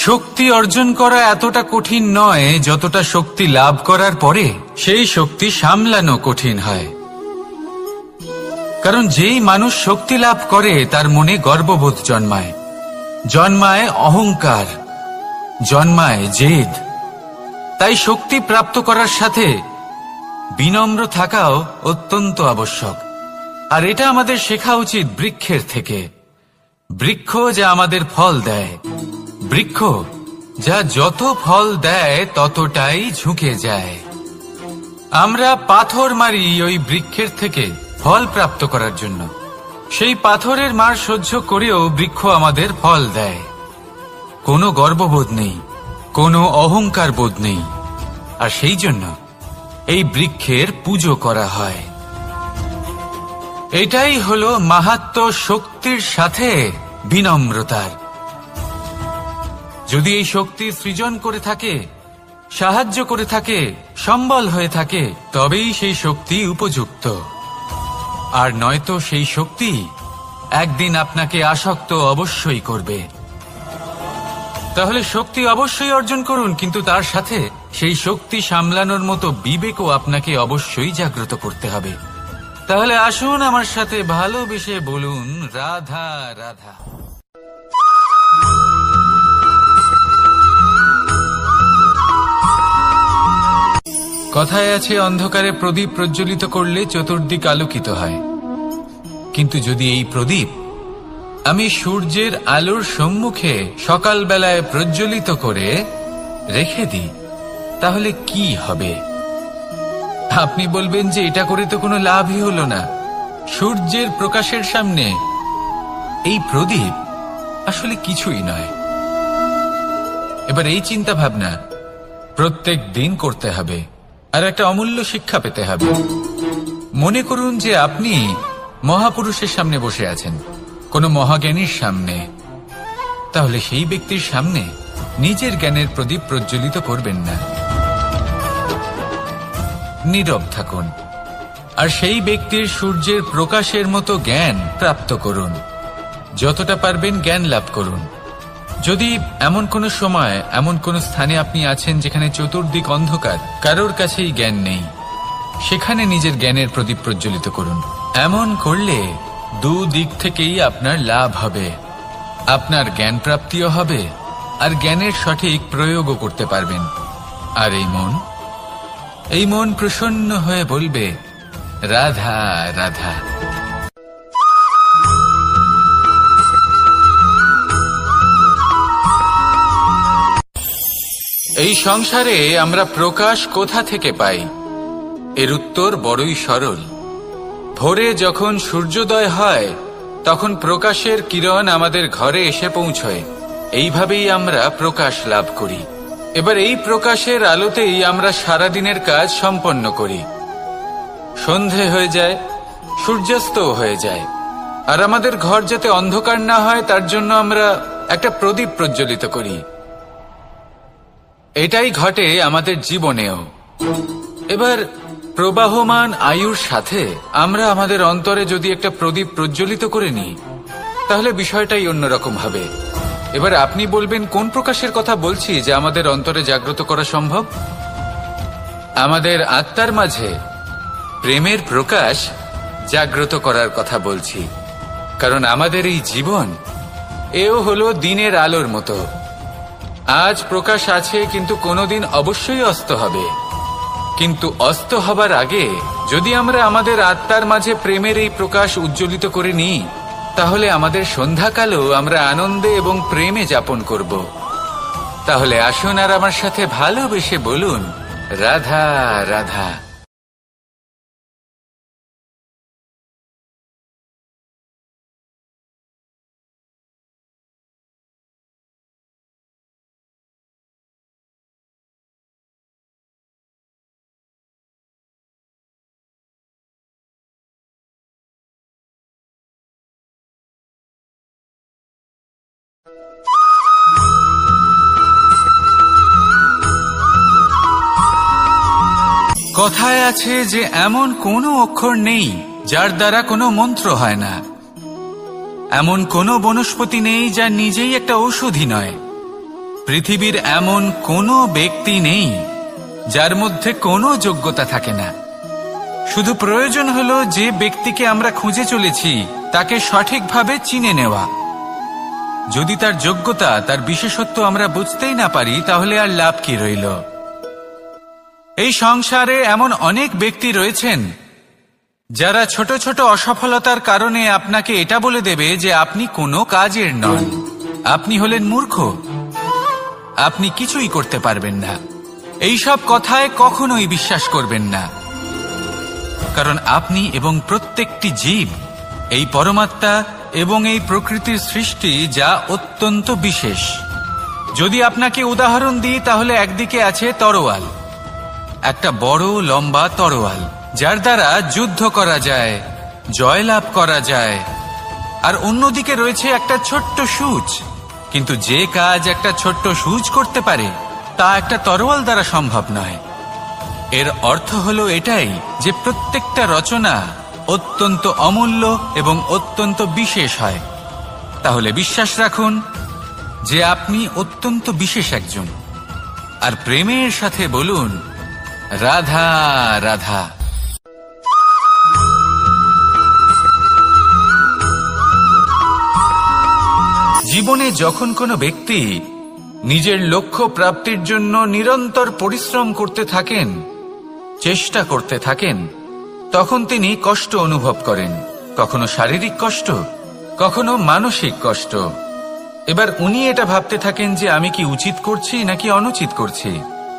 শক্তি অর্জন করা এতটা কঠিন নয় যতটা শক্তি লাভ করার পরে সেই শক্তি সামলানো কঠিন হয়। কারণ যেই মানুষ শক্তি লাভ করে তার মনে গর্ববোধ জন্মায়, জন্মায় অহংকার, জন্মায় জেদ। তাই শক্তি প্রাপ্ত করার সাথে বিনম্র থাকাও অত্যন্ত আবশ্যক। আর এটা আমাদের শেখা উচিত বৃক্ষের থেকে। বৃক্ষ যা আমাদের ফল দেয়, বৃক্ষ যা যত ফল দেয় ততটাই ঝুঁকে যায়। আমরা পাথর মারি ওই বৃক্ষের থেকে ফল প্রাপ্ত করার জন্য। সেই পাথরের মার সহ্য করেও বৃক্ষ আমাদের ফল দেয়। কোনো গর্ববোধ নেই, কোনো অহংকার বোধ নেই। আর সেই জন্য এই বৃক্ষের পুজো করা হয়। এটাই হলো মাহাত্ম্য শক্তির সাথে বিনম্রতার। যদি এই শক্তি সৃজন করে থাকে, সাহায্য করে থাকে, সম্বল হয়ে থাকে, তবেই সেই শক্তি উপযুক্ত। আর নয়তো সেই শক্তি একদিন আপনাকে আসক্ত অবশ্যই করবে। তাহলে শক্তি অবশ্যই অর্জন করুন, কিন্তু তার সাথে সেই শক্তি সামলানোর মতো বিবেকও আপনাকে অবশ্যই জাগ্রত করতে হবে। তাহলে আসুন আমার সাথে ভালোবেসে বলুন, রাধা রাধা। কথায় আছে, অন্ধকারে প্রদীপ প্রজ্বলিত করলে চতুর্দিক আলোকিত হয়। কিন্তু যদি এই প্রদীপ আমি সূর্যের আলোর সম্মুখে সকালবেলায় প্রজ্বলিত করে রেখে দিই, তাহলে কি হবে? আপনি বলবেন যে এটা করে তো কোনো লাভই হলো না। সূর্যের প্রকাশের সামনে এই প্রদীপ আসলে কিছুই নয়। এবার এই চিন্তা ভাবনা প্রত্যেক দিন করতে হবে, আর একটা অমূল্য শিক্ষা পেতে হবে। মনে করুন যে আপনি মহাপুরুষের সামনে বসে আছেন, কোনো মহাজ্ঞানীর সামনে। তাহলে সেই ব্যক্তির সামনে নিজের জ্ঞানের প্রদীপ প্রজ্বলিত করবেন না, নীরব থাকুন। আর সেই ব্যক্তির সূর্যের প্রকাশের মতো জ্ঞান প্রাপ্ত করুন। যতটা পারবেন জ্ঞান লাভ করুন। যদি এমন কোনো সময়, এমন কোনো স্থানে আপনি আছেন যেখানে চতুর্দিক অন্ধকার, কারোর কাছেই জ্ঞান নেই, সেখানে নিজের জ্ঞানের প্রদীপ প্রজ্বলিত করুন। এমন করলে দুদিক থেকেই আপনার লাভ হবে। আপনার জ্ঞান প্রাপ্তিও হবে, আর জ্ঞানের সঠিক প্রয়োগও করতে পারবেন। আর এই মন প্রসন্ন হয়ে বলবে, রাধা রাধা। এই সংসারে আমরা প্রকাশ কোথা থেকে পাই? এর উত্তর বড়ই সরল। ভোরে যখন সূর্যোদয় হয় তখন প্রকাশের কিরণ আমাদের ঘরে এসে পৌঁছয়। এইভাবেই আমরা প্রকাশ লাভ করি। এবার এই প্রকাশের আলোতেই আমরা সারাদিনের কাজ সম্পন্ন করি। সন্ধে হয়ে যায়, সূর্যাস্তও হয়ে যায়। আর আমাদের ঘর যাতে অন্ধকার না হয় তার জন্য আমরা একটা প্রদীপ প্রজ্বলিত করি। এটাই ঘটে আমাদের জীবনেও। এবার প্রবাহমান আয়ুর সাথে আমরা আমাদের অন্তরে যদি একটা প্রদীপ প্রজ্বলিত করে নিই, তাহলে বিষয়টাই অন্যরকম হবে। এবার আপনি বলবেন, কোন প্রকাশের কথা বলছি যা আমাদের অন্তরে জাগ্রত করা সম্ভব? আমাদের আত্মার মাঝে প্রেমের প্রকাশ জাগ্রত করার কথা বলছি। কারণ আমাদের এই জীবন এও হলো দিনের আলোর মতো। আজ প্রকাশ আছে, কিন্তু কোনোদিন অবশ্যই অস্ত হবে। কিন্তু অস্ত হবার আগে যদি আমরা আমাদের আত্মার মাঝে প্রেমের এই প্রকাশ উজ্জ্বলিত করে নিই, তাহলে আমাদের সন্ধ্যাকালও আমরা আনন্দে এবং প্রেমে যাপন করব। তাহলে আসুন আর আমার সাথে ভালোবেসে বলুন, রাধা রাধা। কথায় আছে যে এমন কোনো অক্ষর নেই যার দ্বারা কোনো মন্ত্র হয় না। এমন কোনো বনস্পতি নেই যা নিজেই একটা ঔষধি নয়। পৃথিবীর এমন কোনো ব্যক্তি নেই যার মধ্যে কোনো যোগ্যতা থাকে না। শুধু প্রয়োজন হলো যে ব্যক্তিকে আমরা খুঁজে চলেছি তাকে সঠিকভাবে চিনে নেওয়া। যদি তার যোগ্যতা, তার বিশেষত্ব আমরা বুঝতেই না পারি, তাহলে আর লাভ কি রইল? এই সংসারে এমন অনেক ব্যক্তি রয়েছেন যারা ছোট ছোট অসফলতার কারণে আপনাকে এটা বলে দেবে যে আপনি কোনো কাজের নন, আপনি হলেন মূর্খ, আপনি কিছুই করতে পারবেন না। এইসব কথায় কখনোই বিশ্বাস করবেন না, কারণ আপনি এবং প্রত্যেকটি জীব এই পরমাত্মা এবং এই প্রকৃতির সৃষ্টি, যা অত্যন্ত বিশেষ। যদি আপনাকে উদাহরণ দিই তাহলে একদিকে আছে তরোয়াল, একটা বড় লম্বা তরোয়াল যার দ্বারা যুদ্ধ করা যায়, জয়লাভ করা যায়। আর অন্যদিকে রয়েছে একটা ছোট্ট সূচ, কিন্তু যে কাজ একটা ছোট্ট সূচ করতে পারে তা একটা তরোয়াল দ্বারা সম্ভব নয়। এর অর্থ হলো এটাই যে প্রত্যেকটা রচনা অত্যন্ত অমূল্য এবং অত্যন্ত বিশেষ হয়। তাহলে বিশ্বাস রাখুন যে আপনি অত্যন্ত বিশেষ একজন, আর প্রেমের সাথে বলুন রাধা রাধা। জীবনে যখন কোনো ব্যক্তি নিজের লক্ষ্য প্রাপ্তির জন্য নিরন্তর পরিশ্রম করতে থাকেন, চেষ্টা করতে থাকেন, তখন তিনি কষ্ট অনুভব করেন, কখনো শারীরিক কষ্ট, কখনো মানসিক কষ্ট। এবার উনি এটা ভাবতে থাকেন যে আমি কি উচিত করছি নাকি অনুচিত করছি,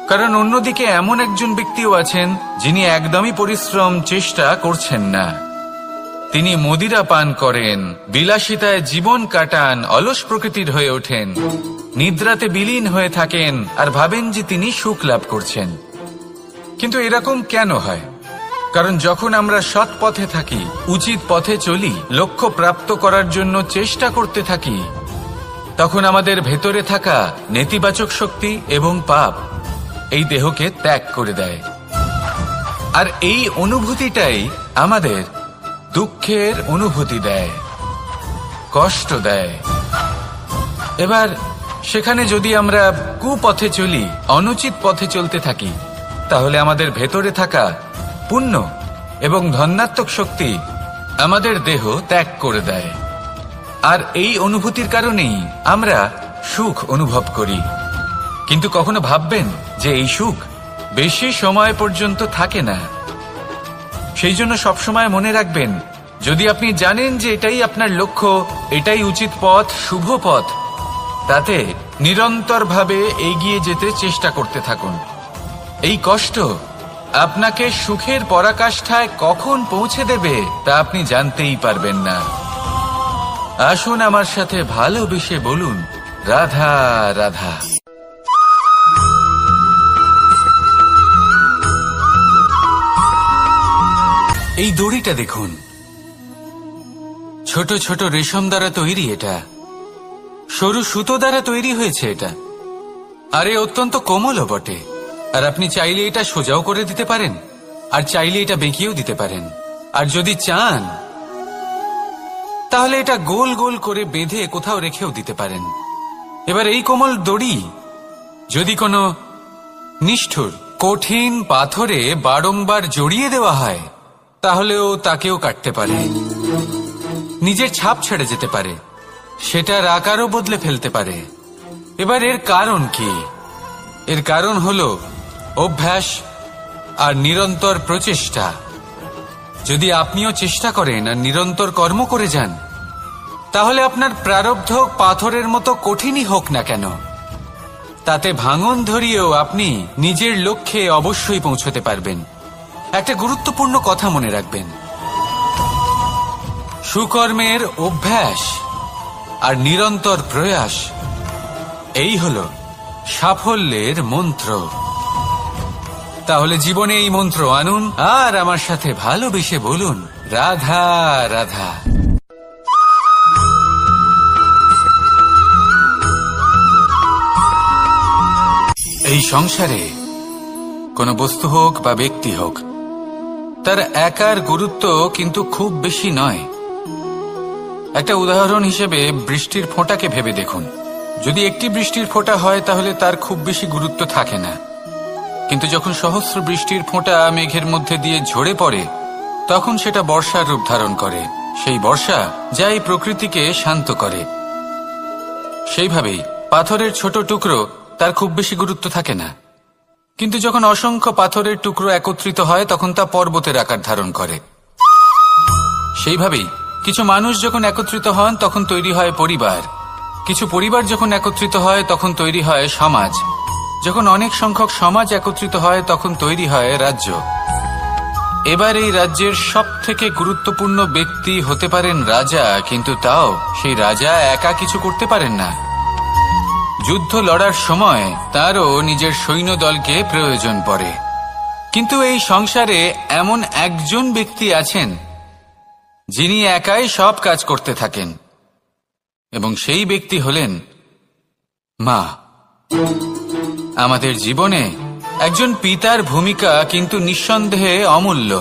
কারণ অন্যদিকে এমন একজন ব্যক্তিও আছেন যিনি একদমই পরিশ্রম, চেষ্টা করছেন না। তিনি মদিরা পান করেন, বিলাসিতায় জীবন কাটান, অলস প্রকৃতির হয়ে ওঠেন, নিদ্রাতে বিলীন হয়ে থাকেন আর ভাবেন যে তিনি সুখ লাভ করছেন। কিন্তু এরকম কেন হয়? কারণ যখন আমরা সৎ পথে থাকি, উচিত পথে চলি, লক্ষ্য প্রাপ্ত করার জন্য চেষ্টা করতে থাকি, তখন আমাদের ভেতরে থাকা নেতিবাচক শক্তি এবং পাপ এই দেহকে ত্যাগ করে দেয়। আর এই অনুভূতিটাই আমাদের দুঃখের অনুভূতি দেয়, কষ্ট দেয়। এবার সেখানে যদি আমরা কুপথে চলি, অনুচিত পথে চলতে থাকি, তাহলে আমাদের ভেতরে থাকা পুণ্য এবং ধনাত্মক শক্তি আমাদের দেহ ত্যাগ করে দেয়। আর এই অনুভূতির কারণেই আমরা সুখ অনুভব করি। কিন্তু কখনো ভাববেন যে এই সুখ বেশি সময় পর্যন্ত থাকে না। সেই জন্য সবসময় মনে রাখবেন, যদি আপনি জানেন যে এটাই আপনার লক্ষ্য, এটাই উচিত পথ, শুভ পথ, তাতে নিরন্তরভাবে এগিয়ে যেতে চেষ্টা করতে থাকুন। এই কষ্ট আপনাকে সুখের পরাকাষ্ঠায় কখন পৌঁছে দেবে তা আপনি জানতেই পারবেন না। আসুন আমার সাথে ভালোবেসে বলুন রাধা রাধা। এই দড়িটা দেখুন, ছোট ছোট রেশম দ্বারা তৈরি, এটা সরু সুতো দ্বারা তৈরি হয়েছে এটা, আর এ অত্যন্ত কোমলও বটে। আর আপনি চাইলে এটা সোজাও করে দিতে পারেন, আর চাইলে এটা বেঁকিয়েও দিতে পারেন, আর যদি চান তাহলে এটা গোল গোল করে বেঁধে কোথাও রেখেও দিতে পারেন। এবার এই কোমল দড়ি যদি কোনো নিষ্ঠুর কঠিন পাথরে বারংবার জড়িয়ে দেওয়া হয়, তাহলেও তাকেও কাটতে পারে, নিজের ছাপ ছেড়ে যেতে পারে, সেটার আকারও বদলে ফেলতে পারে। এবার এর কারণ কি? এর কারণ হলো অভ্যাস আর নিরন্তর প্রচেষ্টা। যদি আপনিও চেষ্টা করেন আর নিরন্তর কর্ম করে যান, তাহলে আপনার প্রারব্ধ পাথরের মতো কঠিনই হোক না কেন, তাতে ভাঙন ধরিয়েও আপনি নিজের লক্ষ্যে অবশ্যই পৌঁছতে পারবেন। একটা গুরুত্বপূর্ণ কথা মনে রাখবেন, সুকর্মের অভ্যাস আর নিরন্তর প্রয়াস, এই হলো সাফল্যের মন্ত্র। তাহলে জীবনে এই মন্ত্র আনুন আর আমার সাথে ভালোবেসে বলুন রাধা রাধা। এই সংসারে কোনো বস্তু হোক বা ব্যক্তি হোক, তার একার গুরুত্ব কিন্তু খুব বেশি নয়। একটা উদাহরণ হিসেবে বৃষ্টির ফোঁটাকে ভেবে দেখুন। যদি একটি বৃষ্টির ফোঁটা হয় তাহলে তার খুব বেশি গুরুত্ব থাকে না, কিন্তু যখন সহস্র বৃষ্টির ফোঁটা মেঘের মধ্যে দিয়ে ঝরে পড়ে তখন সেটা বর্ষার রূপ ধারণ করে। সেই বর্ষা যা এই প্রকৃতিকে শান্ত করে। সেইভাবেই পাথরের ছোট টুকরো তার খুব বেশি গুরুত্ব থাকে না, কিন্তু যখন অসংখ্য পাথরের টুকরো একত্রিত হয় তখন তা পর্বতের আকার ধারণ করে। সেইভাবেই কিছু মানুষ যখন একত্রিত হন তখন তৈরি হয় পরিবার, কিছু পরিবার যখন একত্রিত হয় তখন তৈরি হয় সমাজ, যখন অনেক সংখ্যক সমাজ একত্রিত হয় তখন তৈরি হয় রাজ্য। এবার এই রাজ্যের সবথেকে গুরুত্বপূর্ণ ব্যক্তি হতে পারেন রাজা, কিন্তু তাও সেই রাজা একা কিছু করতে পারেন না। যুদ্ধ লড়ার সময় তারও নিজের সৈন্যদলকে প্রয়োজন পড়ে। কিন্তু এই সংসারে এমন একজন ব্যক্তি আছেন যিনি একাই সব কাজ করতে থাকেন, এবং সেই ব্যক্তি হলেন মা। আমাদের জীবনে একজন পিতার ভূমিকা কিন্তু নিঃসন্দেহে অমূল্য,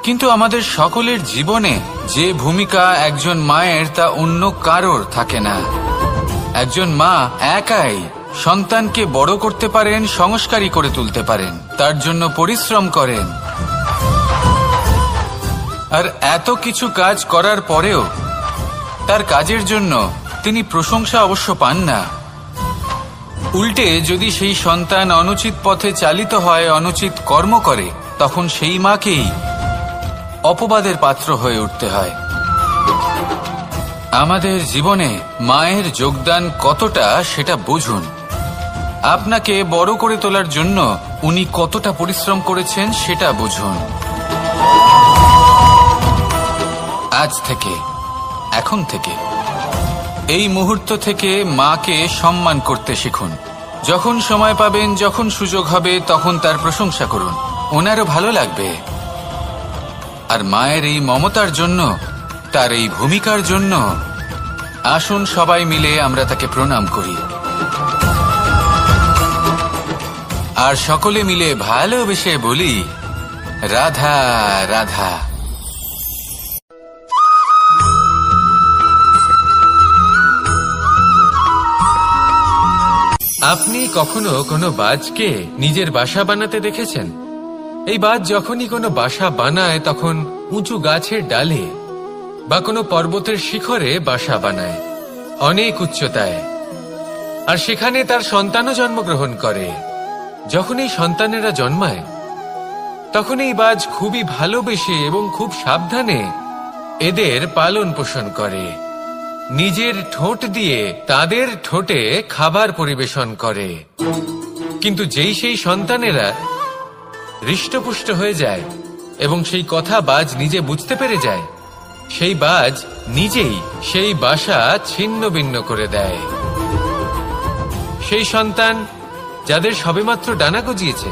কিন্তু আমাদের সকলের জীবনে যে ভূমিকা একজন মায়ের তা অন্য কারোর থাকে না। একজন মা একাই সন্তানকে বড় করতে পারেন, সংস্কারী করে তুলতে পারেন, তার জন্য পরিশ্রম করেন। আর এত কিছু কাজ করার পরেও তার কাজের জন্য তিনি প্রশংসা অবশ্য পান না। উল্টে যদি সেই সন্তান অনুচিত পথে চালিত হয়, অনুচিত কর্ম করে, তখন সেই মাকেই অপবাদের পাত্র হয়ে উঠতে হয়। আমাদের জীবনে মায়ের যোগদান কতটা সেটা বুঝুন। আপনাকে বড় করে তোলার জন্য উনি কতটা পরিশ্রম করেছেন সেটা বুঝুন। আজ থেকে, এখন থেকে, এই মুহূর্ত থেকে মাকে সম্মান করতে শিখুন। যখন সময় পাবেন, যখন সুযোগ হবে, তখন তার প্রশংসা করুন, ওনারও ভালো লাগবে। আর মায়ের এই মমতার জন্য, তার এই ভূমিকার জন্য আসুন সবাই মিলে আমরা তাকে প্রণাম করি, আর সকলে মিলে ভালোবেসে বলি রাধা রাধা। আপনি কখনো কোনো বাজকে নিজের বাসা বানাতে দেখেছেন? এই বাজ যখনই কোনো বাসা বানায় তখন উঁচু গাছের ডালে বা কোনো পর্বতের শিখরে বাসা বানায়, অনেক উচ্চতায়, আর সেখানে তার সন্তানও জন্মগ্রহণ করে। যখন এই সন্তানেরা জন্মায় তখন এই বাজ খুবই ভালোবেসে এবং খুব সাবধানে এদের পালন পোষণ করে, নিজের ঠোঁট দিয়ে তাদের ঠোঁটে খাবার পরিবেশন করে। কিন্তু যেই সেই সন্তানেরা হৃষ্টপুষ্ট হয়ে যায় এবং সেই কথা বাজ নিজে বুঝতে পেরে যায়, সেই বাজ নিজেই সেই বাসা ছিন্ন ভিন্ন করে দেয়। সেই সন্তান যাদের সবেমাত্র ডানা গজিয়েছে,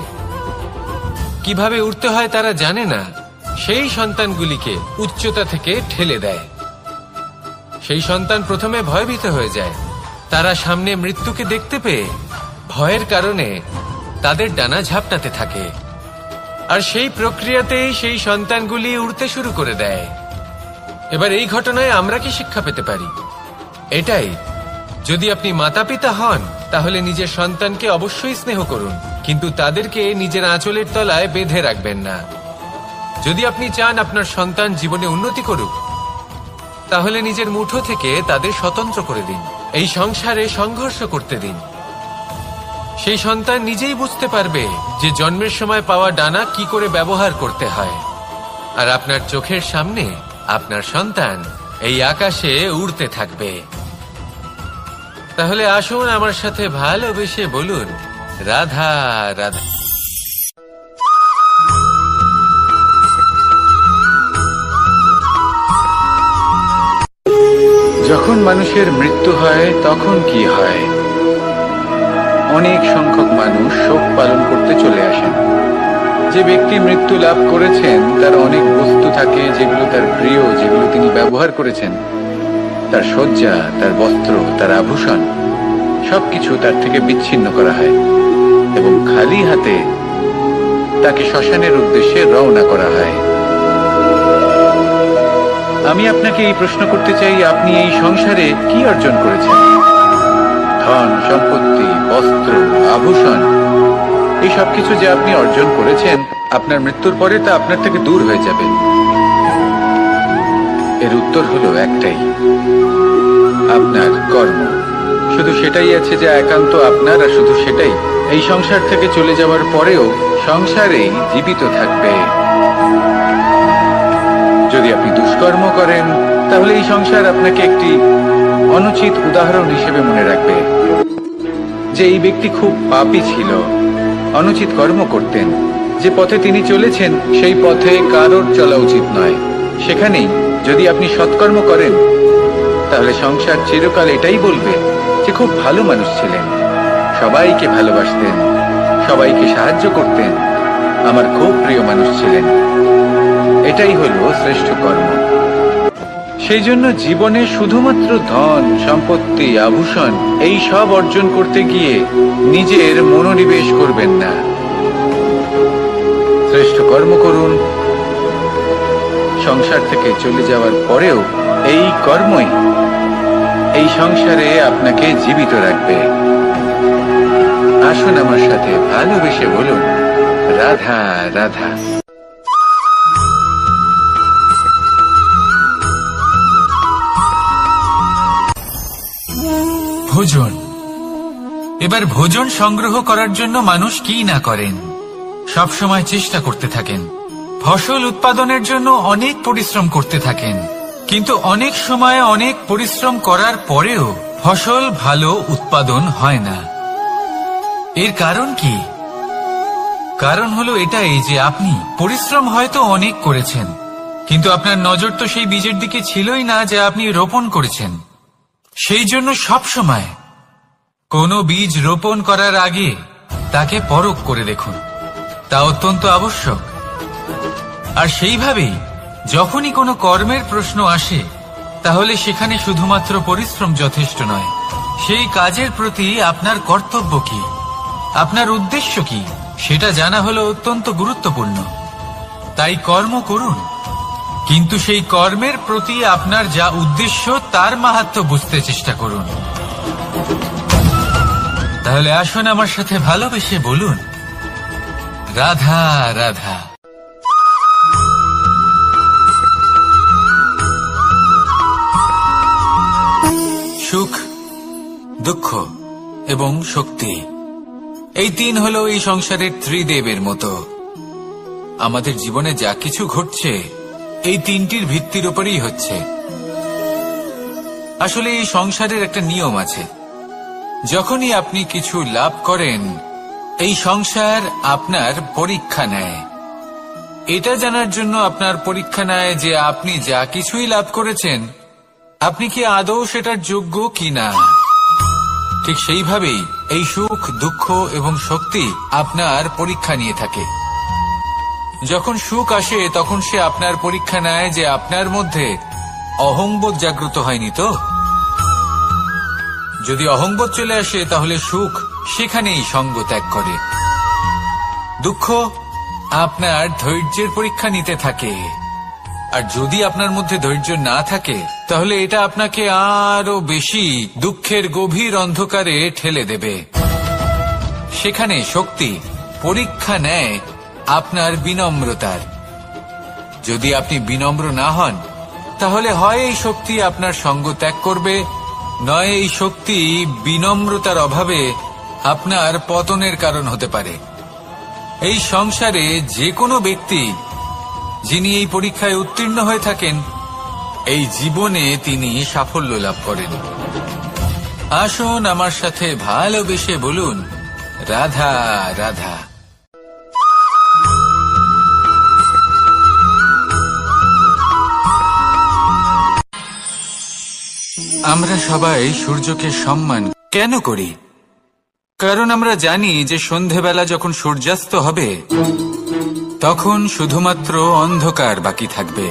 কিভাবে উড়তে হয় তারা জানে না, সেই সন্তানগুলিকে উচ্চতা থেকে ঠেলে দেয়। সেই সন্তান প্রথমে ভয়ভীত হয়ে যায়। তারা সামনে মৃত্যুকে দেখতে পেয়ে ভয়ের কারণে তাদের ডানা ঝাপটাতে থাকে, আর সেই প্রক্রিয়াতেই সেই সন্তানগুলি উড়তে শুরু করে দেয়। এবার এই ঘটনায় আমরা কি শিক্ষা পেতে পারি? এটাই, যদি আপনি মাতা পিতা হন তাহলে নিজের সন্তানকে অবশ্যই স্নেহ করুন, কিন্তু তাদেরকে নিজের আঁচলের তলায় বেঁধে রাখবেন না। যদি আপনি চান আপনার সন্তান জীবনে উন্নতি করুক, তাহলে নিজের মুঠো থেকে তাদের স্বতন্ত্র করে দিন, এই সংসারে সংঘর্ষ করতে দিন। সেই সন্তান নিজেই বুঝতে পারবে যে জন্মের সময় পাওয়া ডানা কি করে ব্যবহার করতে হয়। আর আপনার চোখের সামনে আপনার সন্তান এই আকাশে উড়তে থাকবে। তাহলে আসুন আমার সাথে ভালোবেসে বলুন রাধা রাধা। যখন মানুষের মৃত্যু হয় তখন কি হয়? অনেক সংখ্যক মানুষ শোক পালন করতে চলে আসেন। যে ব্যক্তি মৃত্যু লাভ করেছেন তার অনেক বস্তু থাকে যেগুলো তার প্রিয়, যেগুলো তিনি ব্যবহার করেছেন। তার শয্যা, তার বস্ত্র, তার আভূষণ সবকিছু তার থেকে বিচ্ছিন্ন করা হয় এবং খালি হাতে তাকে শ্মশানের উদ্দেশ্যে রওনা করা হয়। আমি আপনাকে এই প্রশ্ন করতে চাই, আপনি এই সংসারে কি অর্জন করেছেন? ধন সম্পত্তি, বস্ত্র, আভূষণ, এই সবকিছু যে আপনি অর্জন করেছেন, আপনার মৃত্যুর পরে তা আপনার থেকে দূর হয়ে যাবে। এর উত্তর হলো একটাই, আপনার কর্ম। শুধু সেটাই আছে যা একান্ত আপনার, আর শুধু সেটাই এই সংসার থেকে চলে যাওয়ার পরেও সংসারেই জীবিত থাকবে। যদি আপনি দুষ্কর্ম করেন, তাহলে এই সংসার আপনাকে একটি অনুচিত উদাহরণ হিসেবে মনে রাখবে যে এই ব্যক্তি খুব পাপী ছিল, অনুচিত কর্ম করতেন। যে পথে তিনি চলেছেন সেই পথে কারোর চলা উচিত নয়। সেখানেই যদি আপনি সৎকর্ম করেন, তাহলে সংসার চিরকাল এটাই বলবে যে খুব ভালো মানুষ ছিলেন, সবাইকে ভালোবাসতেন, সবাইকে সাহায্য করতেন, আমার খুব প্রিয় মানুষ ছিলেন। এটাই হলো শ্রেষ্ঠ কর্ম। সেই জন্য জীবনে শুধুমাত্র ধন সম্পত্তি, আভূষণ, এই সব অর্জন করতে গিয়ে নিজের মনোনিবেশ করবেন না। শ্রেষ্ঠ কর্ম করুন। সংসার থেকে চলে যাওয়ার পরেও এই কর্মই এই সংসারে আপনাকে জীবিত রাখবে। আসুন আমার সাথে ভালোবেসে বলুন, রাধা রাধা। ভোজন। এবার ভোজন সংগ্রহ করার জন্য মানুষ কি না করেন, সব সময় চেষ্টা করতে থাকেন। ফসল উৎপাদনের জন্য অনেক পরিশ্রম করতে থাকেন, কিন্তু অনেক সময় অনেক পরিশ্রম করার পরেও ফসল ভালো উৎপাদন হয় না। এর কারণ কি? কারণ হলো এটাই যে আপনি পরিশ্রম হয়তো অনেক করেছেন, কিন্তু আপনার নজর তো সেই বীজের দিকে ছিলই না যা আপনি রোপণ করেছেন। সেই জন্য সব সময় কোনো বীজ রোপণ করার আগে তাকে পরখ করে দেখুন, তা অত্যন্ত আবশ্যক। আর সেইভাবেই যখনই কোনো কর্মের প্রশ্ন আসে, তাহলে সেখানে শুধুমাত্র পরিশ্রম যথেষ্ট নয়। সেই কাজের প্রতি আপনার কর্তব্য কি, আপনার উদ্দেশ্য কি, সেটা জানা হলো অত্যন্ত গুরুত্বপূর্ণ। তাই কর্ম করুন, কিন্তু সেই কর্মের প্রতি আপনার যা উদ্দেশ্য তার মাহাত্ম্য বুঝতে চেষ্টা করুন। তাহলে আসুন আমার সাথে ভালোবেসে বলুন, রাধা রাধা। সুখ, দুঃখ এবং শক্তি, এই তিন হলো এই সংসারের ত্রিদেবের মতো। আমাদের জীবনে যা কিছু ঘটছে এই তিনটির ভিত্তির উপরেই হচ্ছে। আসলে এই সংসারের একটা নিয়ম আছে, যখনই আপনি কিছু লাভ করেন, এই সংসার আপনার পরীক্ষা নেয়। এটা জানার জন্য আপনার পরীক্ষা নেয় যে আপনি যা কিছুই লাভ করেছেন, আপনি কি আদৌ সেটার যোগ্য কিনা। ঠিক সেইভাবেই এই সুখ, দুঃখ এবং শক্তি আপনার পরীক্ষা নিয়ে থাকে। যখন সুখ আসে তখন সে আপনার পরীক্ষা নেয় যে আপনার মধ্যে অহংবোধ জাগ্রত হয়নি তো। যদি অহংবোধ চলে আসে তাহলে সুখ সেখানেই সঙ্গ ত্যাগ করে। দুঃখ আপনার ধৈর্যের পরীক্ষা নিতে থাকে, আর যদি আপনার মধ্যে ধৈর্য না থাকে তাহলে এটা আপনাকে আরো বেশি দুঃখের গভীর অন্ধকারে ঠেলে দেবে। সেখানে শক্তি পরীক্ষা নেয় আপনার বিনম্রতার। যদি আপনি বিনম্র না হন, তাহলে হয় এই শক্তি আপনার সঙ্গ ত্যাগ করবে, নয় এই শক্তি বিনম্রতার অভাবে আপনার পতনের কারণ হতে পারে। এই সংসারে যে কোনো ব্যক্তি যিনি এই পরীক্ষায় উত্তীর্ণ হয়ে থাকেন, এই জীবনে তিনি সাফল্য লাভ করেন। আসুন আমার সাথে ভালোবেসে বলুন, রাধা রাধা। আমরা সবাই সূর্যকে সম্মান কেন করি? কারণ আমরা জানি যে সন্ধেবেলা যখন সূর্যাস্ত হবে তখন শুধুমাত্র অন্ধকার বাকি থাকবে।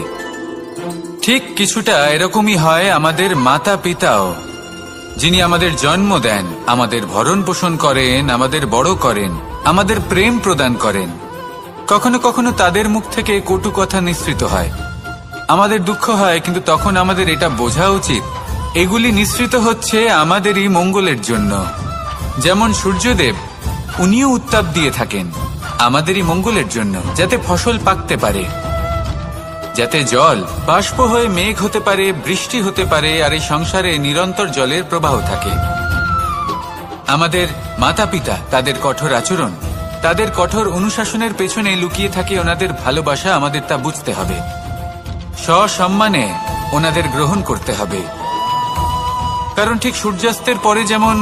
ঠিক কিছুটা এরকমই হয় আমাদের মাতা পিতাও, যিনি আমাদের জন্ম দেন, আমাদের ভরণ পোষণ করেন, আমাদের বড় করেন, আমাদের প্রেম প্রদান করেন। কখনো কখনো তাদের মুখ থেকে কটু কথা নিঃসৃত হয়, আমাদের দুঃখ হয়, কিন্তু তখন আমাদের এটা বোঝা উচিত এগুলি নিঃসৃত হচ্ছে আমাদেরই মঙ্গলের জন্য। যেমন সূর্যদেব, উনিও উত্তাপ দিয়ে থাকেন আমাদেরই মঙ্গলের জন্য, যাতে ফসল পাকতে পারে, যাতে জল বাষ্প হয়ে মেঘ হতে পারে, বৃষ্টি হতে পারে, আর এই সংসারে নিরন্তর জলের প্রবাহ থাকে। আমাদের মাতা পিতা, তাদের কঠোর আচরণ, তাদের কঠোর অনুশাসনের পেছনে লুকিয়ে থাকে ওনাদের ভালোবাসা। আমাদের তা বুঝতে হবে, সসম্মানে ওনাদের গ্রহণ করতে হবে। কারণ ঠিক সূর্যাস্তের পরে যেমন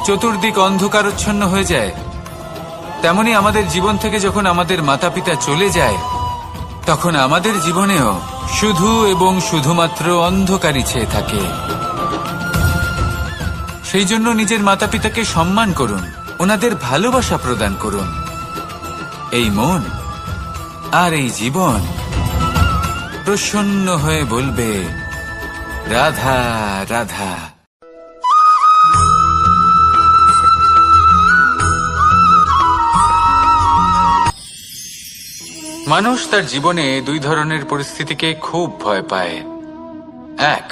চতুর্দিক অন্ধকারচ্ছন্ন হয়ে যায়, তেমনি আমাদের জীবন থেকে যখন আমাদের মাতা পিতা চলে যায়, তখন আমাদের জীবনেও শুধু এবং শুধুমাত্র অন্ধকারই ছেয়ে থাকে। সেই জন্য নিজের মাতা পিতাকে সম্মান করুন, ওনাদের ভালোবাসা প্রদান করুন। এই মন আর এই জীবন প্রসন্ন হয়ে বলবে, রাধা রাধা। মানুষ তার জীবনে দুই ধরনের পরিস্থিতিকে খুব ভয় পায়। এক,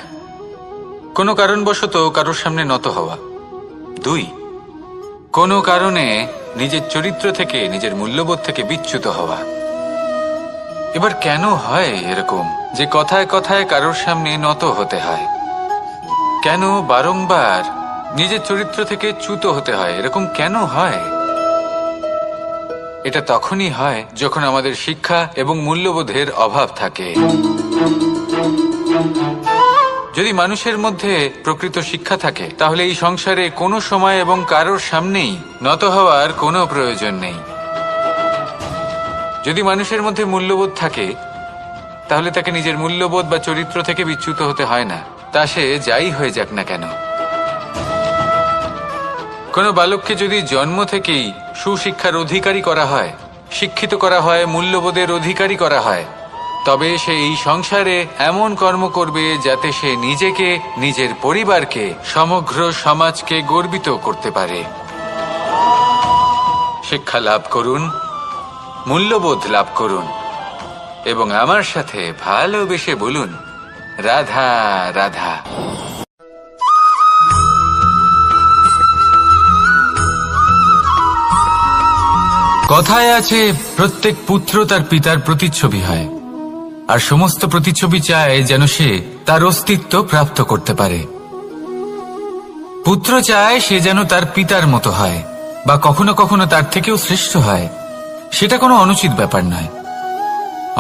কোনো কারণবশত কারোর সামনে নত হওয়া। দুই, কোনো কারণে নিজের চরিত্র থেকে, নিজের মূল্যবোধ থেকে বিচ্যুত হওয়া। এবার কেন হয় এরকম যে কথায় কথায় কারোর সামনে নত হতে হয়? কেন বারংবার নিজের চরিত্র থেকে চ্যুত হতে হয়? এরকম কেন হয়? এটা তখনই হয় যখন আমাদের শিক্ষা এবং মূল্যবোধের অভাব থাকে। যদি মানুষের মধ্যে প্রকৃত শিক্ষা থাকে, তাহলে এই সংসারে কোনো সময় এবং কারোর সামনেই নত হওয়ার কোনো প্রয়োজন নেই। যদি মানুষের মধ্যে মূল্যবোধ থাকে, তাহলে তাকে নিজের মূল্যবোধ বা চরিত্র থেকে বিচ্যুত হতে হয় না, তা সে যাই হয়ে যাক না কেন। কোনো বালককে যদি জন্ম থেকেই সুশিক্ষার অধিকারী করা হয়, শিক্ষিত করা হয়, মূল্যবোধের অধিকারী করা হয়, তবে সে এই সংসারে এমন কর্ম করবে যাতে সে নিজেকে, নিজের পরিবারকে, সমগ্র সমাজকে গর্বিত করতে পারে। শিক্ষা লাভ করুন, মূল্যবোধ লাভ করুন, এবং আমার সাথে ভালোবেসে বলুন, রাধা রাধা। কথায় আছে, প্রত্যেক পুত্র তার পিতার প্রতিচ্ছবি হয়, আর সমস্ত প্রতিচ্ছবি চায় যেন সে তার অস্তিত্ব প্রাপ্ত করতে পারে। পুত্র চায় সে যেন তার পিতার মতো হয়, বা কখনো কখনো তার থেকেও শ্রেষ্ঠ হয়। সেটা কোনো অনুচিত ব্যাপার নয়।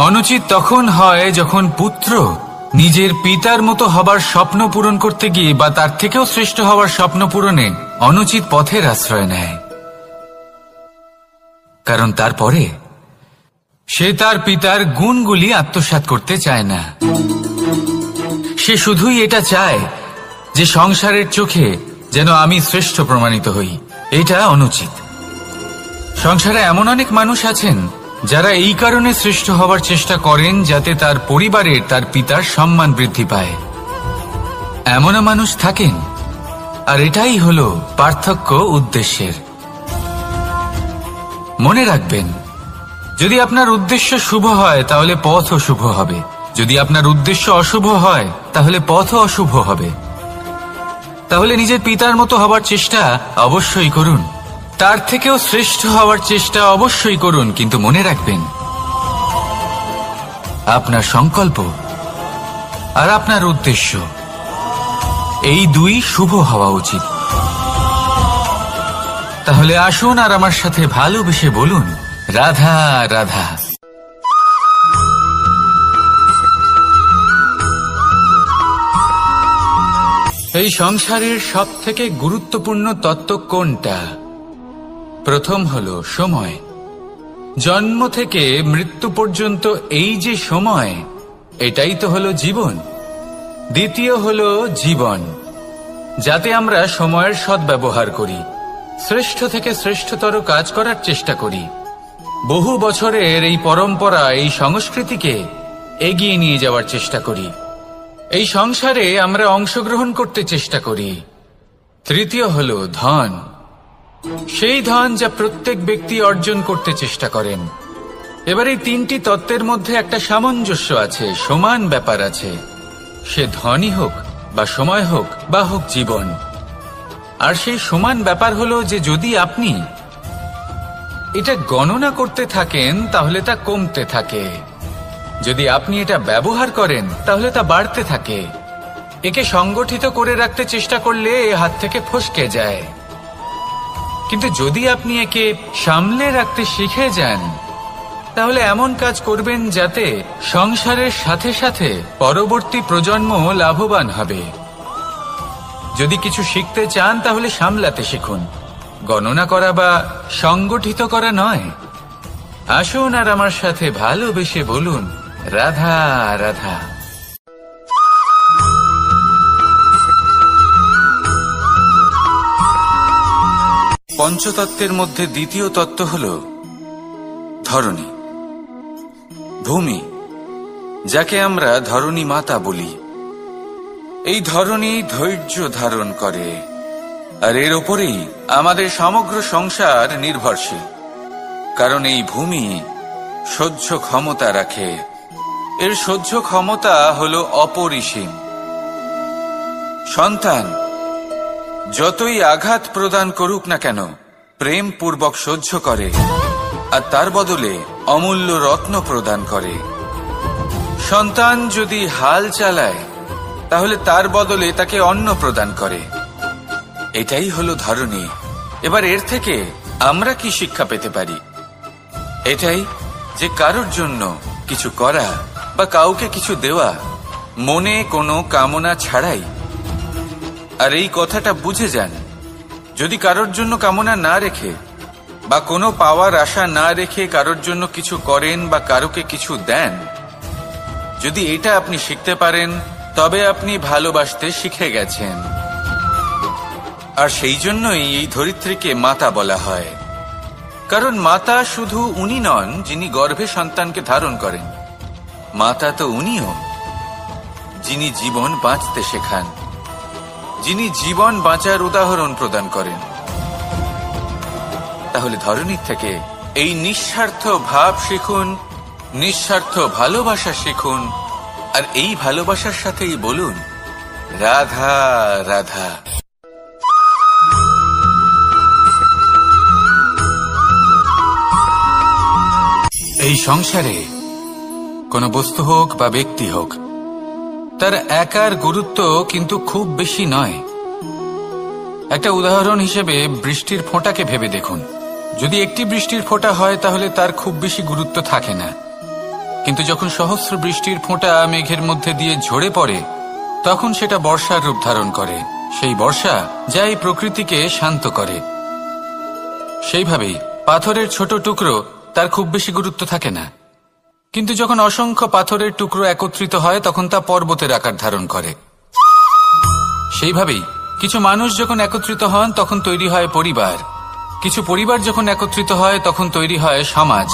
অনুচিত তখন হয় যখন পুত্র নিজের পিতার মতো হবার স্বপ্ন পূরণ করতে গিয়ে বা তার থেকেও শ্রেষ্ঠ হওয়ার স্বপ্ন পূরণে অনুচিত পথের আশ্রয় নেয়। কারণ তারপরে সে তার পিতার গুণগুলি আত্মসাৎ করতে চায় না। সে শুধুই এটা চায় যে সংসারের চোখে যেন আমি শ্রেষ্ঠ প্রমাণিত হই। এটা অনুচিত। সংসারে এমন অনেক মানুষ আছেন যারা এই কারণে শ্রেষ্ঠ হবার চেষ্টা করেন যাতে তার পরিবারের, তার পিতার সম্মান বৃদ্ধি পায়। এমনও মানুষ থাকেন, আর এটাই হলো পার্থক্য উদ্দেশ্যের। মনে রাখবেন, যদি আপনার উদ্দেশ্য শুভ হয় তাহলে পথও শুভ হবে, যদি আপনার উদ্দেশ্য অশুভ হয় তাহলে পথও অশুভ হবে। তাহলে নিজের পিতার মতো হবার চেষ্টা অবশ্যই করুন, তার থেকেও শ্রেষ্ঠ হওয়ার চেষ্টা অবশ্যই করুন, কিন্তু মনে রাখবেন আপনার সংকল্প আর আপনার উদ্দেশ্য এই দুই শুভ হওয়া উচিত। তাহলে আসুন আর আমার সাথে ভালোবেসে বলুন, রাধা রাধা। এই সংসারের সব থেকে গুরুত্বপূর্ণ তত্ত্ব কোনটা? প্রথম হলো সময়। জন্ম থেকে মৃত্যু পর্যন্ত এই যে সময়, এটাই তো হলো জীবন। দ্বিতীয় হলো জীবন, যাতে আমরা সময়ের সদ্ব্যবহার করি, শ্রেষ্ঠ থেকে শ্রেষ্ঠতর কাজ করার চেষ্টা করি। বহু বছরের এই পরম্পরা, এই সংস্কৃতিকে এগিয়ে নিয়ে যাওয়ার চেষ্টা করি। এই সংসারে আমরা অংশগ্রহণ করতে চেষ্টা করি। তৃতীয় হলো ধন, সেই ধন যা প্রত্যেক ব্যক্তি অর্জন করতে চেষ্টা করেন। এবার এই তিনটি তত্ত্বের মধ্যে একটা সামঞ্জস্য আছে, সমান ব্যাপার আছে। সে ধনই হোক বা সময় হোক বা হোক জীবন। আর সেই সমান ব্যাপার হলো যে যদি আপনি এটা গণনা করতে থাকেন তাহলে তা কমতে থাকে, যদি আপনি এটা ব্যবহার করেন তাহলে তা বাড়তে থাকে। একে সংগঠিত করে রাখতে চেষ্টা করলে এ হাত থেকে ফসকে যায়, কিন্তু যদি আপনি একে সামলে রাখতে শিখে যান তাহলে এমন কাজ করবেন যাতে সংসারের সাথে সাথে পরবর্তী প্রজন্ম লাভবান হবে। যদি কিছু শিখতে চান তাহলে সামলাতে শিখুন, গণনা করা বা সংগঠিত করা নয়। আসুন আর আমার সাথে ভালোবেসে বলুন, রাধা রাধা। পঞ্চতত্ত্বের মধ্যে দ্বিতীয় তত্ত্ব হল ধরণী, ভূমি, যাকে আমরা ধরণী মাতা বলি। এই ধরণী ধৈর্য ধারণ করে, আর এর ওপরেই আমাদের সমগ্র সংসার নির্ভরশীল। কারণ এই ভূমি সহ্য ক্ষমতা রাখে, এর সহ্য ক্ষমতা হল অপরিসীম। সন্তান যতই আঘাত প্রদান করুক না কেন প্রেম পূর্বক সহ্য করে, আর তার বদলে অমূল্য রত্ন প্রদান করে। সন্তান যদি হাল চালায় তাহলে তার বদলে তাকে অন্ন প্রদান করে। এটাই হলো ধরণী। এবার এর থেকে আমরা কি শিক্ষা পেতে পারি? এটাই যে কারোর জন্য কিছু করা বা কাউকে কিছু দেওয়া মনে কোনো কামনা ছাড়াই। আর এই কথাটা বুঝে যান, যদি কারোর জন্য কামনা না রেখে বা কোনো পাওয়ার আশা না রেখে কারোর জন্য কিছু করেন বা কারোকে কিছু দেন, যদি এটা আপনি শিখতে পারেন তবে আপনি ভালোবাসতে শিখে গেছেন। আর সেই জন্যই এই ধরিত্রীকে মাতা বলা হয়। কারণ মাতা শুধু উনি নন যিনি গর্ভে সন্তানকে ধারণ করেন, মাতা তো উনিও যিনি জীবন বাঁচতে শেখান, যিনি জীবন বাঁচার উদাহরণ প্রদান করেন। তাহলে ধরণীর থেকে এই নিঃস্বার্থ ভাব শিখুন, নিঃস্বার্থ ভালোবাসা শিখুন, আর এই ভালোবাসার সাথেই বলুন, রাধা রাধা। এই সংসারে কোনো বস্তু হোক বা ব্যক্তি হোক, তার একার গুরুত্ব কিন্তু খুব বেশি নয়। একটা উদাহরণ হিসেবে বৃষ্টির ফোঁটাকে ভেবে দেখুন। যদি একটি বৃষ্টির ফোঁটা হয় তাহলে তার খুব বেশি গুরুত্ব থাকে না, কিন্তু যখন সহস্র বৃষ্টির ফোঁটা মেঘের মধ্যে দিয়ে ঝরে পড়ে তখন সেটা বর্ষার রূপ ধারণ করে। সেই বর্ষা যা এই প্রকৃতিকে শান্ত করে। সেইভাবেই পাথরের ছোট টুকরো তার খুব বেশি গুরুত্ব থাকে না, কিন্তু যখন অসংখ্য পাথরের টুকরো একত্রিত হয় তখন তা পর্বতের আকার ধারণ করে। সেইভাবেই কিছু মানুষ যখন একত্রিত হন তখন তৈরি হয় পরিবার, কিছু পরিবার যখন একত্রিত হয় তখন তৈরি হয় সমাজ,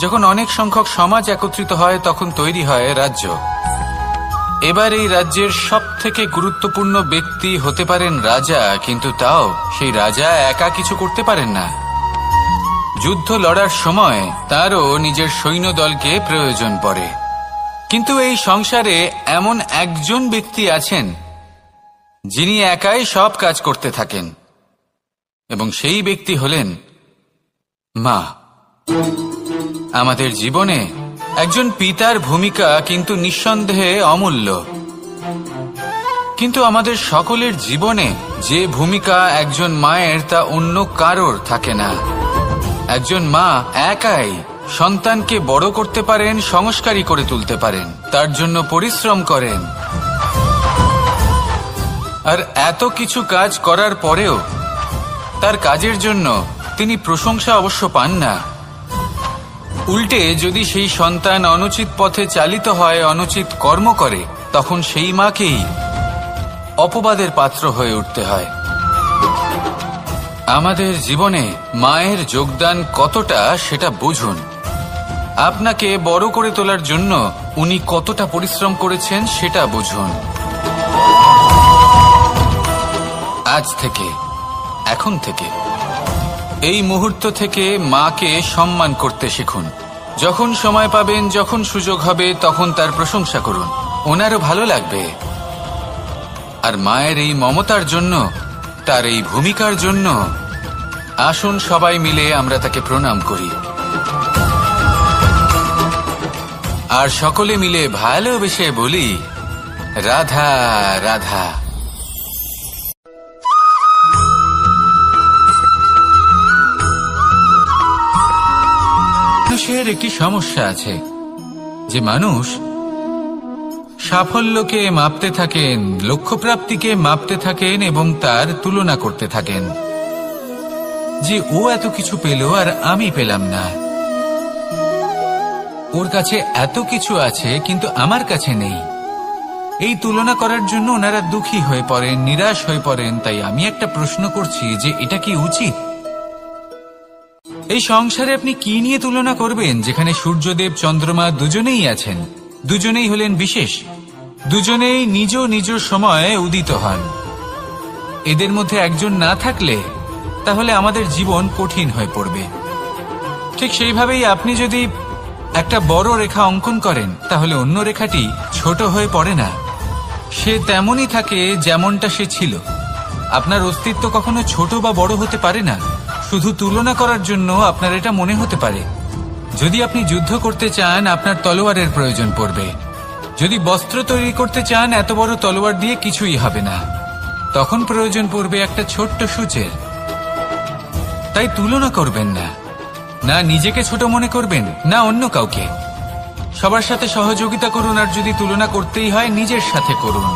যখন অনেক সংখ্যক সমাজ একত্রিত হয় তখন তৈরি হয় রাজ্য। এবার এই রাজ্যের সবথেকে গুরুত্বপূর্ণ ব্যক্তি হতে পারেন রাজা, কিন্তু তাও সেই রাজা একা কিছু করতে পারেন না। যুদ্ধ লড়ার সময় তারও নিজের সৈন্যদলকে প্রয়োজন পড়ে। কিন্তু এই সংসারে এমন একজন ব্যক্তি আছেন যিনি একাই সব কাজ করতে থাকেন, এবং সেই ব্যক্তি হলেন মা। আমাদের জীবনে একজন পিতার ভূমিকা কিন্তু নিঃসন্দেহে অমূল্য, কিন্তু আমাদের সকলের জীবনে যে ভূমিকা একজন মায়ের তা অন্য কারোর থাকে না। একজন মা একাই সন্তানকে বড় করতে পারেন, সংস্কারী করে তুলতে পারেন, তার জন্য পরিশ্রম করেন। আর এত কিছু কাজ করার পরেও তার কাজের জন্য তিনি প্রশংসা অবশ্য পান না। উল্টে যদি সেই সন্তান অনুচিত পথে চালিত হয়, অনুচিত কর্ম করে, তখন সেই মাকেই অপবাদের পাত্র হয়ে উঠতে হয়। আমাদের জীবনে মায়ের যোগদান কতটা সেটা বুঝুন। আপনাকে বড় করে তোলার জন্য উনি কতটা পরিশ্রম করেছেন সেটা বুঝুন। আজ থেকে, এখন থেকে, এই মুহূর্ত থেকে মাকে সম্মান করতে শিখুন। যখন সময় পাবেন, যখন সুযোগ হবে, তখন তার প্রশংসা করুন। ওনারও ভালো লাগবে। আর মায়ের এই মমতার জন্য, তার এই ভূমিকার জন্য আসুন সবাই মিলে আমরা তাকে প্রণাম করি, আর সকলে মিলে ভালোবেসে বলি, রাধা রাধা। মানুষের একটি সমস্যা আছে যে মানুষ সাফল্যকে মাপতে থাকেন, লক্ষ্যপ্রাপ্তিকে মাপতে থাকেন এবং তার তুলনা করতে থাকেন যে ও এত কিছু পেল আর আমি পেলাম না, ওর কাছে এত কিছু আছে কিন্তু আমার কাছে নেই। এই তুলনা করার জন্য ওনারা দুঃখী হয়ে পড়েন, নিরাশ হয়ে পড়েন। তাই আমি একটা প্রশ্ন করছি যে এটা কি উচিত? এই সংসারে আপনি কি নিয়ে তুলনা করবেন, যেখানে সূর্যদেব চন্দ্রমা দুজনেই আছেন, দুজনেই হলেন বিশেষ, দুজনেই নিজ নিজ সময়ে উদিত হন। এদের মধ্যে একজন না থাকলে তাহলে আমাদের জীবন কঠিন হয়ে পড়বে। ঠিক সেইভাবেই আপনি যদি একটা বড় রেখা অঙ্কন করেন তাহলে অন্য রেখাটি ছোট হয়ে পড়ে না, সে তেমনই থাকে যেমনটা সে ছিল। আপনার অস্তিত্ব কখনো ছোট বা বড় হতে পারে না। শুধু তুলনা করার জন্য আপনার এটা মনে হতে পারে। যদি আপনি যুদ্ধ করতে চান আপনার তলোয়ারের প্রয়োজন পড়বে। যদি বস্ত্র তৈরি করতে চান এত বড় তলোয়ার দিয়ে কিছুই হবে না, তখন প্রয়োজন পড়বে একটা ছোট্ট সূচের। তাই তুলনা করবেন না, না নিজেকে ছোট মনে করবেন না অন্য কাউকে। সবার সাথে সহযোগিতা করুন, আর যদি তুলনা করতেই হয় নিজের সাথে করুন,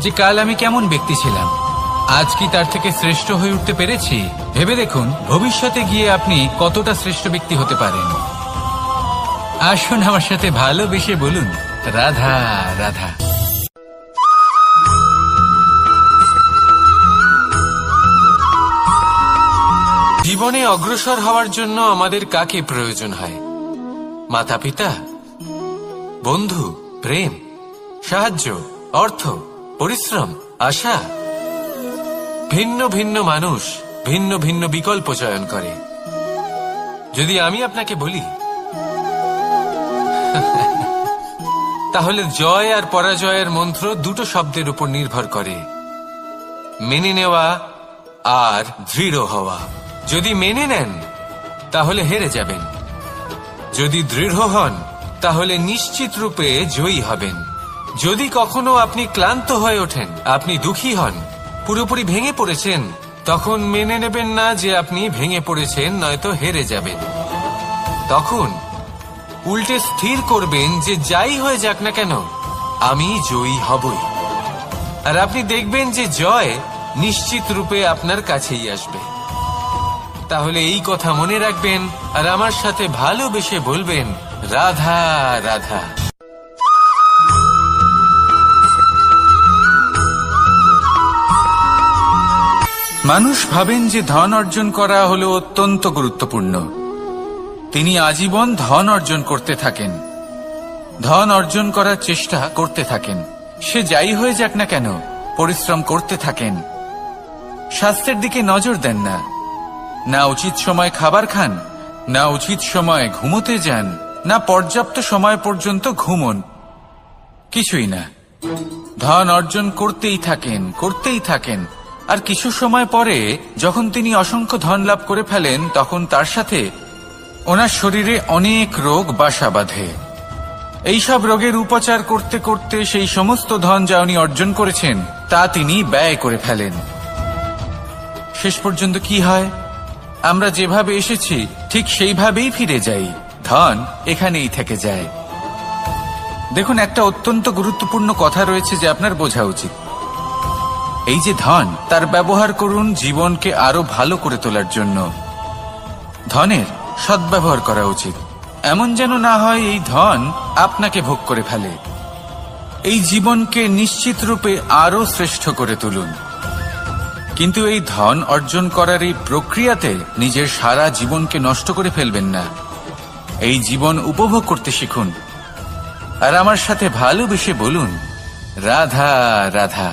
যে কাল আমি কেমন ব্যক্তি ছিলাম, আজ কি তার থেকে শ্রেষ্ঠ হয়ে উঠতে পেরেছি। ভেবে দেখুন ভবিষ্যতে গিয়ে আপনি কতটা শ্রেষ্ঠ ব্যক্তি হতে পারেন। আসুন আমার সাথে ভালোবেসে বলুন, রাধা রাধা। জীবনে অগ্রসর হওয়ার জন্য আমাদের কাকে প্রয়োজন হয়? মাতা পিতা, বন্ধু, প্রেম, সাহায্য, অর্থ, পরিশ্রম, আশা। ভিন্ন ভিন্ন মানুষ ভিন্ন ভিন্ন বিকল্প চয়ন করে। যদি আমি আপনাকে বলি তাহলে জয় আর পরাজয়ের মন্ত্র দুটো শব্দের উপর নির্ভর করে, মেনে নেওয়া আর দৃঢ় হওয়া। যদি মেনে নেন তাহলে হেরে যাবেন, যদি দৃঢ় হন তাহলে নিশ্চিত রূপে জয়ী হবেন। যদি কখনো আপনি ক্লান্ত হয়ে ওঠেন, আপনি দুঃখী হন, পুরোপুরি ভেঙে পড়েছেন, তখন মেনে নেবেন না যে আপনি ভেঙে পড়েছেন, নয়তো হেরে যাবেন। তখন উল্টে স্থির করবেন যে যাই হয়ে যাক না কেন আমি জয়ী হবই। আর আপনি দেখবেন যে জয় নিশ্চিত রূপে আপনার কাছেই আসবে। তাহলে এই কথা মনে রাখবেন আর আমার সাথে ভালোবেসে বলবেন, রাধা রাধা। মানুষ ভাবেন যে ধন অর্জন করা হলো অত্যন্ত গুরুত্বপূর্ণ। তিনি আজীবন ধন অর্জন করতে থাকেন, ধন অর্জন করার চেষ্টা করতে থাকেন। সে যাই হয়ে যাক না কেন পরিশ্রম করতে থাকেন। স্বাস্থ্যের দিকে নজর দেন না, না উচিত সময় খাবার খান, না উচিত সময় ঘুমোতে যান, না পর্যাপ্ত সময় পর্যন্ত ঘুমন, কিছুই না। ধন অর্জন করতেই থাকেন, করতেই থাকেন। আর কিছু সময় পরে যখন তিনি অসংখ্য ধন লাভ করে ফেলেন, তখন তার সাথে ওনার শরীরে অনেক রোগ বাসা বাঁধে। এইসব রোগের উপচার করতে করতে সেই সমস্ত ধন যা উনি অর্জন করেছেন তা তিনি ব্যয় করে ফেলেন। শেষ পর্যন্ত কি হয়? আমরা যেভাবে এসেছি ঠিক সেইভাবেই ফিরে যাই, ধন এখানেই থেকে যায়। দেখুন, একটা অত্যন্ত গুরুত্বপূর্ণ কথা রয়েছে যে আপনার বোঝা উচিত। এই যে ধন, তার ব্যবহার করুন জীবনকে আরো ভালো করে তোলার জন্য। ধনের সদ্ব্যবহার করা উচিত, এমন যেন না হয় এই ধন আপনাকে ভোগ করে ফেলে। এই জীবনকে নিশ্চিত রূপে আরো শ্রেষ্ঠ করে তুলুন। কিন্তু এই ধন অর্জন করার এই প্রক্রিয়াতে নিজের সারা জীবনকে নষ্ট করে ফেলবেন না। এই জীবন উপভোগ করতে শিখুন আর আমার সাথে ভালোবেসে বলুন, রাধা রাধা।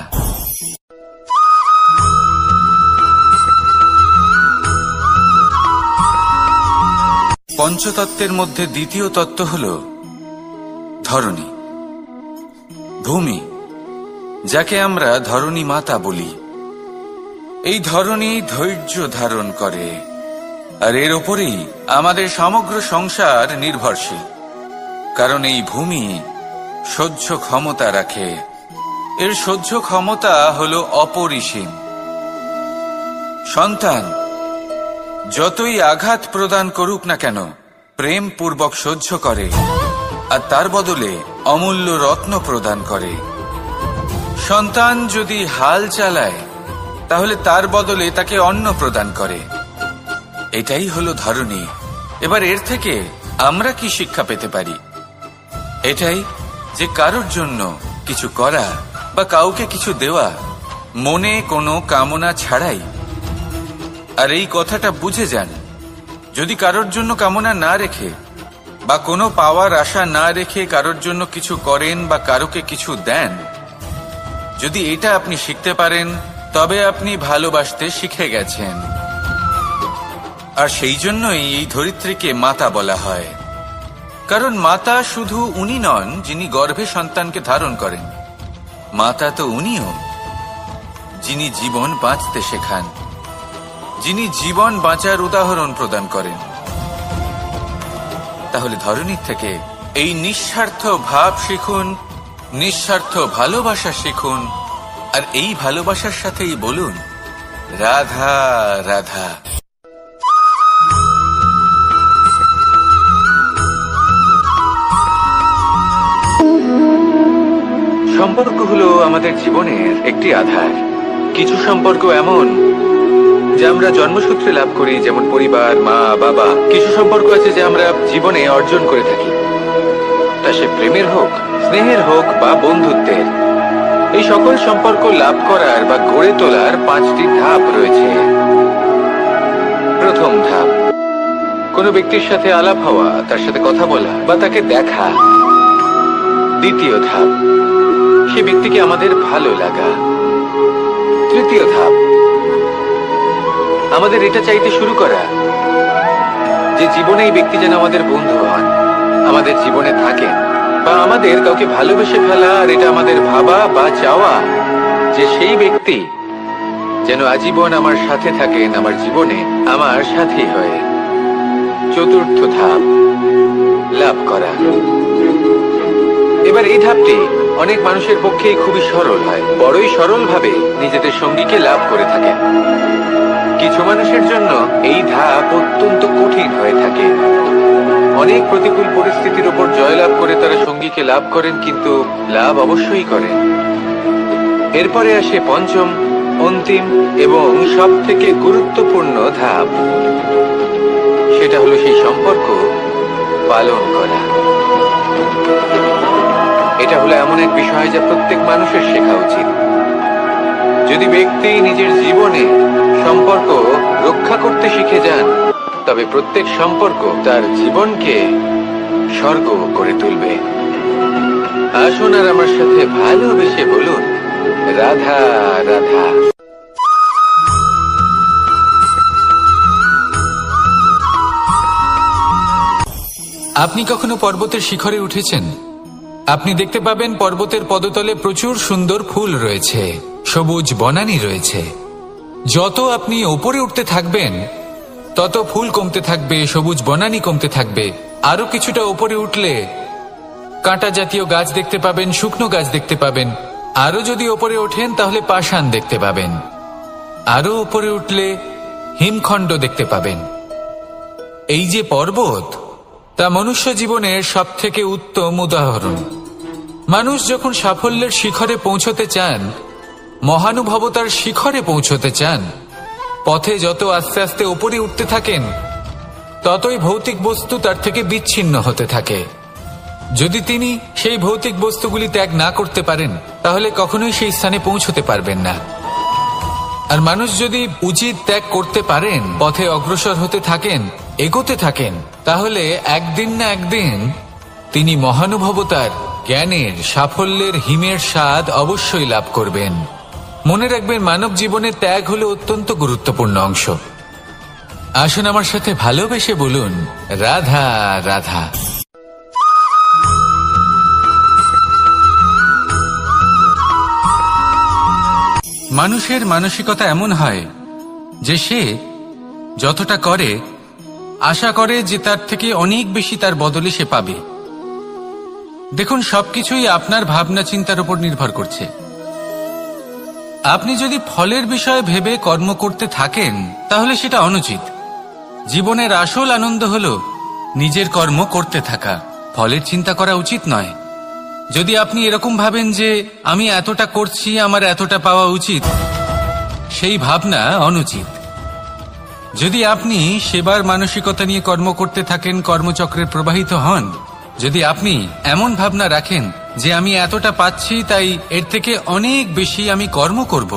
পঞ্চতত্ত্বের মধ্যে দ্বিতীয় তত্ত্ব হল ধরণী, ভূমি, যাকে আমরা ধরণী মাতা বলি। এই ধরণী ধৈর্য ধারণ করে, আর এর ওপরেই আমাদের সমগ্র সংসার নির্ভরশীল। কারণ এই ভূমি সহ্য ক্ষমতা রাখে, এর সহ্য ক্ষমতা হল অপরিসীম। সন্তান যতই আঘাত প্রদান করুক না কেন, প্রেম পূর্বক সহ্য করে, আর তার বদলে অমূল্য রত্ন প্রদান করে। সন্তান যদি হাল চালায়, তাহলে তার বদলে তাকে অন্ন প্রদান করে। এটাই হলো ধরণী। এবার এর থেকে আমরা কি শিক্ষা পেতে পারি? এটাই যে কারোর জন্য কিছু করা বা কাউকে কিছু দেওয়া মনে কোনো কামনা ছাড়াই। আর এই কথাটা বুঝে যান, যদি কারোর জন্য কামনা না রেখে বা কোনো পাওয়ার আশা না রেখে কারোর জন্য কিছু করেন বা কারোকে কিছু দেন, যদি এটা আপনি শিখতে পারেন, তবে আপনি ভালোবাসতে শিখে গেছেন। আর সেই জন্যই এই ধরিত্রীকে মাতা বলা হয়। কারণ মাতা শুধু উনি নন যিনি গর্ভে সন্তানকে ধারণ করেন, মাতা তো উনিও যিনি জীবন বাঁচতে শেখান, যিনি জীবন বাঁচার উদাহরণ প্রদান করেন। তাহলে ধরণীর থেকে এই নিঃস্বার্থ ভাব শিখুন, নিঃস্বার্থ ভালোবাসা শিখুন, আর এই ভালোবাসার সাথেই বলুন রাধা রাধা। সম্পর্ক হলো আমাদের জীবনের একটি আধার। কিছু সম্পর্ক এমন যা আমরা জন্মসূত্রে লাভ করি, যেমন পরিবার, মা, বাবা। কিছু সম্পর্ক আছে যা আমরা জীবনে অর্জন করে থাকি, তা সে প্রেমের হোক, স্নেহের হোক বা বন্ধুত্বের। এই সকল সম্পর্ক লাভ করার বা গড়ে তোলার 5টি ধাপ রয়েছে। প্রথম ধাপ, কোনো ব্যক্তির সাথে আলাপ হওয়া, তার সাথে কথা বলা বা তাকে দেখা। দ্বিতীয় ধাপ, সে ব্যক্তিকে আমাদের ভালো লাগা। তৃতীয় ধাপ, আমাদের এটা চাইতে শুরু করা যে জীবনে এই ব্যক্তি যেন আমাদের বন্ধু হন, আমাদের জীবনে থাকেন, বা আমাদের কাউকে ভালোবেসে ফেলা। আর এটা আমাদের ভাবা বা চাওয়া যে সেই ব্যক্তি যেন আজীবন আমার সাথে থাকেন, আমার জীবনে আমার সাথী হয়ে। চতুর্থ ধাপ, লাভ করা। এবার এই ধাপটি অনেক মানুষের পক্ষেই খুবই সরল হয়, বড়ই সরল ভাবে নিজেদের সঙ্গীকে লাভ করে থাকেন। কিছু মানুষের জন্য এই ধাপ অত্যন্ত কঠিন হয়ে থাকে। অনেক প্রতিকূল পরিস্থিতির উপর জয়লাভ করে তারা সঙ্গীকে লাভ করেন, কিন্তু লাভ অবশ্যই করেন। এরপরে আসে পঞ্চম, অন্তিম এবং সব থেকে গুরুত্বপূর্ণ ধাপ। সেটা হলো সেই সম্পর্ক পালন করা। এটা হলো এমন এক বিষয় যা প্রত্যেক মানুষের শেখা উচিত। যদি ব্যক্তি নিজের জীবনে সম্পর্ক রক্ষা করতে শিখে যান, তবে প্রত্যেক সম্পর্ক তার জীবনকে স্বর্গ করে তুলবে। আসুন আর আমার সাথে ভালোবেসে বলুন রাধা রাধা। আপনি কখনো পর্বতের শিখরে উঠেছেন? আপনি দেখতে পাবেন পর্বতের পদতলে প্রচুর সুন্দর ফুল রয়েছে, সবুজ বনানী রয়েছে। যত আপনি ওপরে উঠতে থাকবেন, তত ফুল কমতে থাকবে, সবুজ বনানী কমতে থাকবে। আরো কিছুটা ওপরে উঠলে কাঁটা জাতীয় গাছ দেখতে পাবেন, শুকনো গাছ দেখতে পাবেন। আরো যদি ওপরে ওঠেন তাহলে পাষাণ দেখতে পাবেন। আরো ওপরে উঠলে হিমখণ্ড দেখতে পাবেন। এই যে পর্বত, তা মনুষ্য জীবনের সব থেকে উত্তম উদাহরণ। মানুষ যখন সাফল্যের শিখরে পৌঁছতে চান, মহানুভবতার শিখরে পৌঁছতে চান, পথে যত আস্তে আস্তে উপরে উঠতে থাকেন, ততই ভৌতিক বস্তু তার থেকে বিচ্ছিন্ন হতে থাকে। যদি তিনি সেই ভৌতিক বস্তুগুলি ত্যাগ না করতে পারেন, তাহলে কখনোই সেই স্থানে পৌঁছতে পারবেন না। আর মানুষ যদি উচিত ত্যাগ করতে পারেন, পথে অগ্রসর হতে থাকেন, এগোতে থাকেন, তাহলে একদিন না একদিন তিনি মহানুভবতার, জ্ঞানের, সাফল্যের হিমের স্বাদ অবশ্যই লাভ করবেন। মনে রাখবেন, মানব জীবনে ত্যাগ হলো অত্যন্ত গুরুত্বপূর্ণ অংশ। আসুন আমার সাথে ভালোবেসে বলুন, রাধা রাধা। মানুষের মানসিকতা এমন হয় যে সে যতটা করে আশা করে যে তার থেকে অনেক বেশি তার বদলে সে পাবে। দেখুন, সবকিছুই আপনার ভাবনা চিন্তার উপর নির্ভর করছে। আপনি যদি ফলের বিষয়ে ভেবে কর্ম করতে থাকেন তাহলে সেটা অনুচিত। জীবনের আসল আনন্দ হল নিজের কর্ম করতে থাকা, ফলের চিন্তা করা উচিত নয়। যদি আপনি এরকম ভাবেন যে আমি এতটা করছি, আমার এতটা পাওয়া উচিত, সেই ভাবনা অনুচিত। যদি আপনি সেবার মানসিকতা নিয়ে কর্ম করতে থাকেন, কর্মচক্রে প্রবাহিত হন, যদি আপনি এমন ভাবনা রাখেন যে আমি এতটা পাচ্ছি তাই এর থেকে অনেক বেশি আমি কর্ম করব,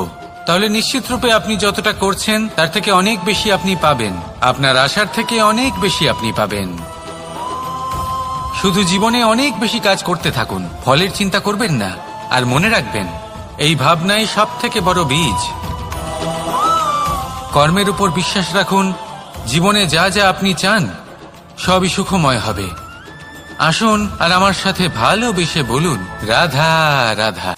তাহলে নিশ্চিতরূপে আপনি যতটা করছেন তার থেকে অনেক বেশি আপনি পাবেন। আপনার আশার থেকে অনেক বেশি আপনি পাবেন। শুধু জীবনে অনেক বেশি কাজ করতে থাকুন, ফলের চিন্তা করবেন না। আর মনে রাখবেন, এই ভাবনাই সব থেকে বড় বীজ। কর্মের উপর বিশ্বাস রাখুন। জীবনে যা যা আপনি চান সবই সুখময় হবে। আসুন আর আমার সাথে ভালোবেসে বলুন, রাধা রাধা।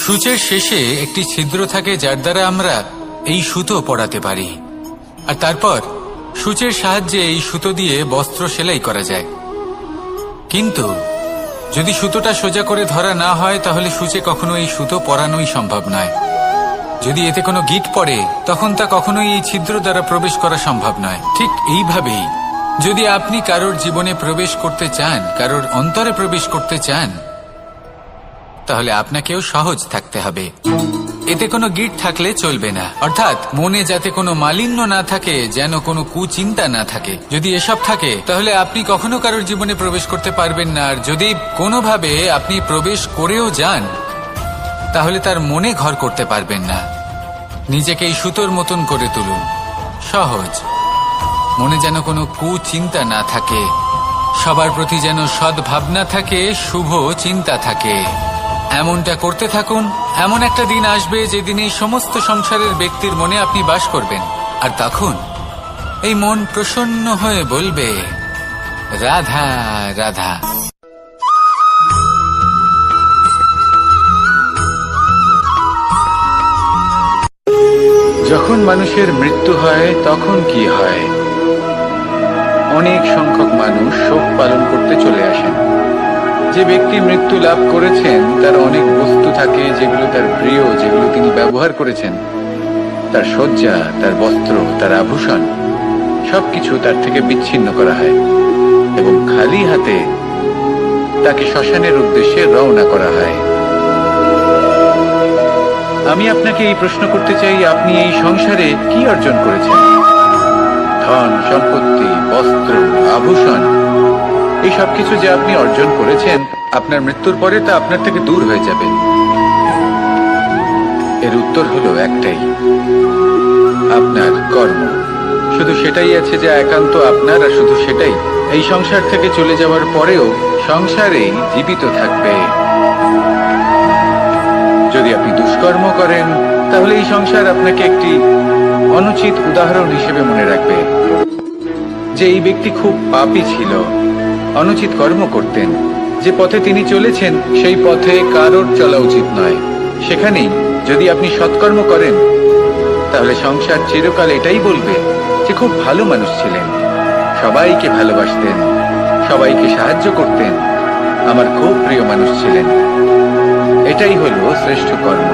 সূচের শেষে একটি ছিদ্র থাকে যার দ্বারা আমরা এই সুতো পরাতে পারি, আর তারপর সূচের সাহায্যে এই সুতো দিয়ে বস্ত্র সেলাই করা যায়। কিন্তু যদি সুতোটা সোজা করে ধরা না হয় তাহলে সূচে কখনো এই সুতো পরানোই সম্ভব নয়। যদি এতে কোনো গিঁট পড়ে তখন তা কখনোই এই ছিদ্র দ্বারা প্রবেশ করা সম্ভব নয়। ঠিক এইভাবেই যদি আপনি কারোর জীবনে প্রবেশ করতে চান, কারোর অন্তরে প্রবেশ করতে চান, তাহলে আপনাকেও সহজ থাকতে হবে। এতে কোনো গিঁট থাকলে চলবে না, অর্থাৎ মনে যাতে কোনো মালিন্য না থাকে, যেন কোনো কুচিন্তা না থাকে। যদি এসব থাকে তাহলে আপনি কখনো কারোর জীবনে প্রবেশ করতে পারবেন না। আর যদি কোনোভাবে আপনি প্রবেশ করেও যান তাহলে তার মনে ঘর করতে পারবেন না। নিজেকে এই সুতোর মতন করে তুলুন, সহজ। মনে যেন কোনো কুচিন্তা না থাকে, সবার প্রতি যেন সদ্ভাবনা থাকে, শুভ চিন্তা থাকে। এমনটা করতে থাকুন। এমন একটা দিন আসবে যেদিন এই সমস্ত সংসারের ব্যক্তির মনে আপনি বাস করবেন, আর তখন এই মন প্রসন্ন হয়ে বলবে, রাধা রাধা। যখন মানুষের মৃত্যু হয় তখন কি হয়? অনেক সংখ্যক মানুষ শোক পালন করতে চলে আসেন। যে ব্যক্তি মৃত্যু লাভ করেছেন তার অনেক বস্তু থাকে যেগুলো তার প্রিয়, যেগুলো তিনি ব্যবহার করেছেন। তার শয্যা, তার বস্ত্র, তার আভূষণ সবকিছু তার থেকে বিচ্ছিন্ন করা হয় এবং খালি হাতে তাকে শ্মশানের উদ্দেশ্যে রওনা করা হয়। আমি আপনাকে এই প্রশ্ন করতে চাই, আপনি এই সংসারে কি অর্জন করেছেন? ধন সম্পত্তি, বস্ত্র, আভূষণ, এই সবকিছু যে আপনি অর্জন করেছেন, আপনার মৃত্যুর পরে তা আপনার থেকে দূর হয়ে যাবে। এর উত্তর হলো একটাই, আপনার কর্ম। শুধু সেটাই আছে যা একান্ত আপনার, আর শুধু সেটাই এই সংসার থেকে চলে যাওয়ার পরেও সংসারেই জীবিত থাকবে। যদি আপনি দুষ্কর্ম করেন তাহলে এই সংসার আপনাকে একটি অনুচিত উদাহরণ হিসেবে মনে রাখবে যে এই ব্যক্তি খুব পাপী ছিল, অনুচিত কর্ম করতেন। যে পথে তিনি চলেছেন সেই পথে কারোর চলা উচিত নয়। সেখানেই যদি আপনি সৎকর্ম করেন তাহলে সংসার চিরকাল এটাই বলবে যে খুব ভালো মানুষ ছিলেন, সবাইকে ভালোবাসতেন, সবাইকে সাহায্য করতেন, আমার খুব প্রিয় মানুষ ছিলেন। এটাই হলো শ্রেষ্ঠ কর্ম।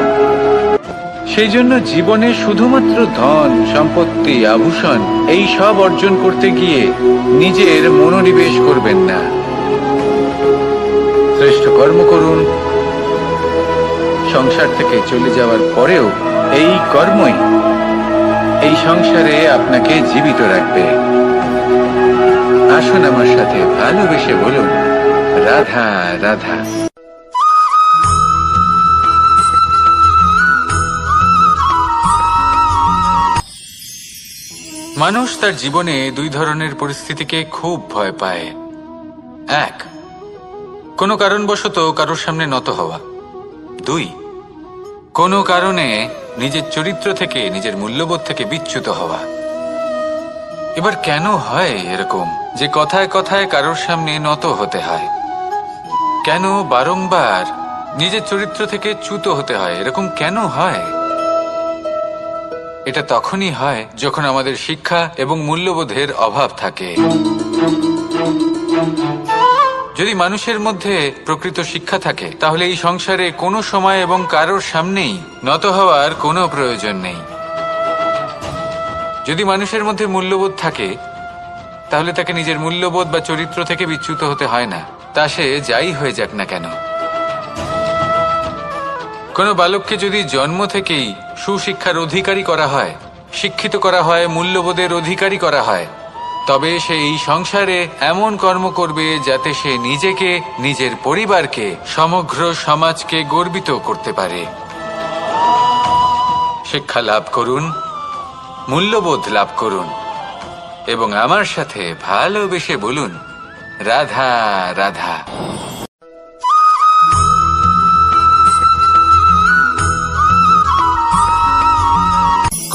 সেই জন্য জীবনে শুধুমাত্র ধন সম্পত্তি, আভূষণ এই সব অর্জন করতে গিয়ে নিজের মনোনিবেশ করবেন না। শ্রেষ্ঠ কর্ম করুন। সংসার থেকে চলে যাওয়ার পরেও এই কর্মই এই সংসারে আপনাকে জীবিত রাখবে। আসুন আমার সাথে ভালোবেসে বলুন, রাধা রাধা। মানুষ তার জীবনে দুই ধরনের পরিস্থিতিকে খুব ভয় পায়। এক, কোনো কারণবশত কারোর সামনে নত হওয়া। 2, কোনো কারণে নিজের চরিত্র থেকে, নিজের মূল্যবোধ থেকে বিচ্যুত হওয়া। এবার কেন হয় এরকম যে কথায় কথায় কারোর সামনে নত হতে হয়? কেন বারংবার নিজের চরিত্র থেকে চ্যুত হতে হয়? এরকম কেন হয়? এটা তখনই হয় যখন আমাদের শিক্ষা এবং মূল্যবোধের অভাব থাকে। যদি মানুষের মধ্যে প্রকৃত শিক্ষা থাকে তাহলে এই সংসারে কোনো সময় এবং কারোর সামনেই নত হওয়ার কোনো প্রয়োজন নেই। যদি মানুষের মধ্যে মূল্যবোধ থাকে তাহলে তাকে নিজের মূল্যবোধ বা চরিত্র থেকে বিচ্যুত হতে হয় না, তা সে যাই হয়ে যাক না কেন। কোনো বালককে যদি জন্ম থেকেই সুশিক্ষার অধিকারী করা হয়, শিক্ষিত করা হয়, মূল্যবোধের অধিকারী করা হয়, তবে সে এই সংসারে এমন কর্ম করবে যাতে সে নিজেকে, নিজের পরিবারকে, সমগ্র সমাজকে গর্বিত করতে পারে। শিক্ষা লাভ করুন, মূল্যবোধ লাভ করুন এবং আমার সাথে ভালোবেসে বলুন, রাধা রাধা।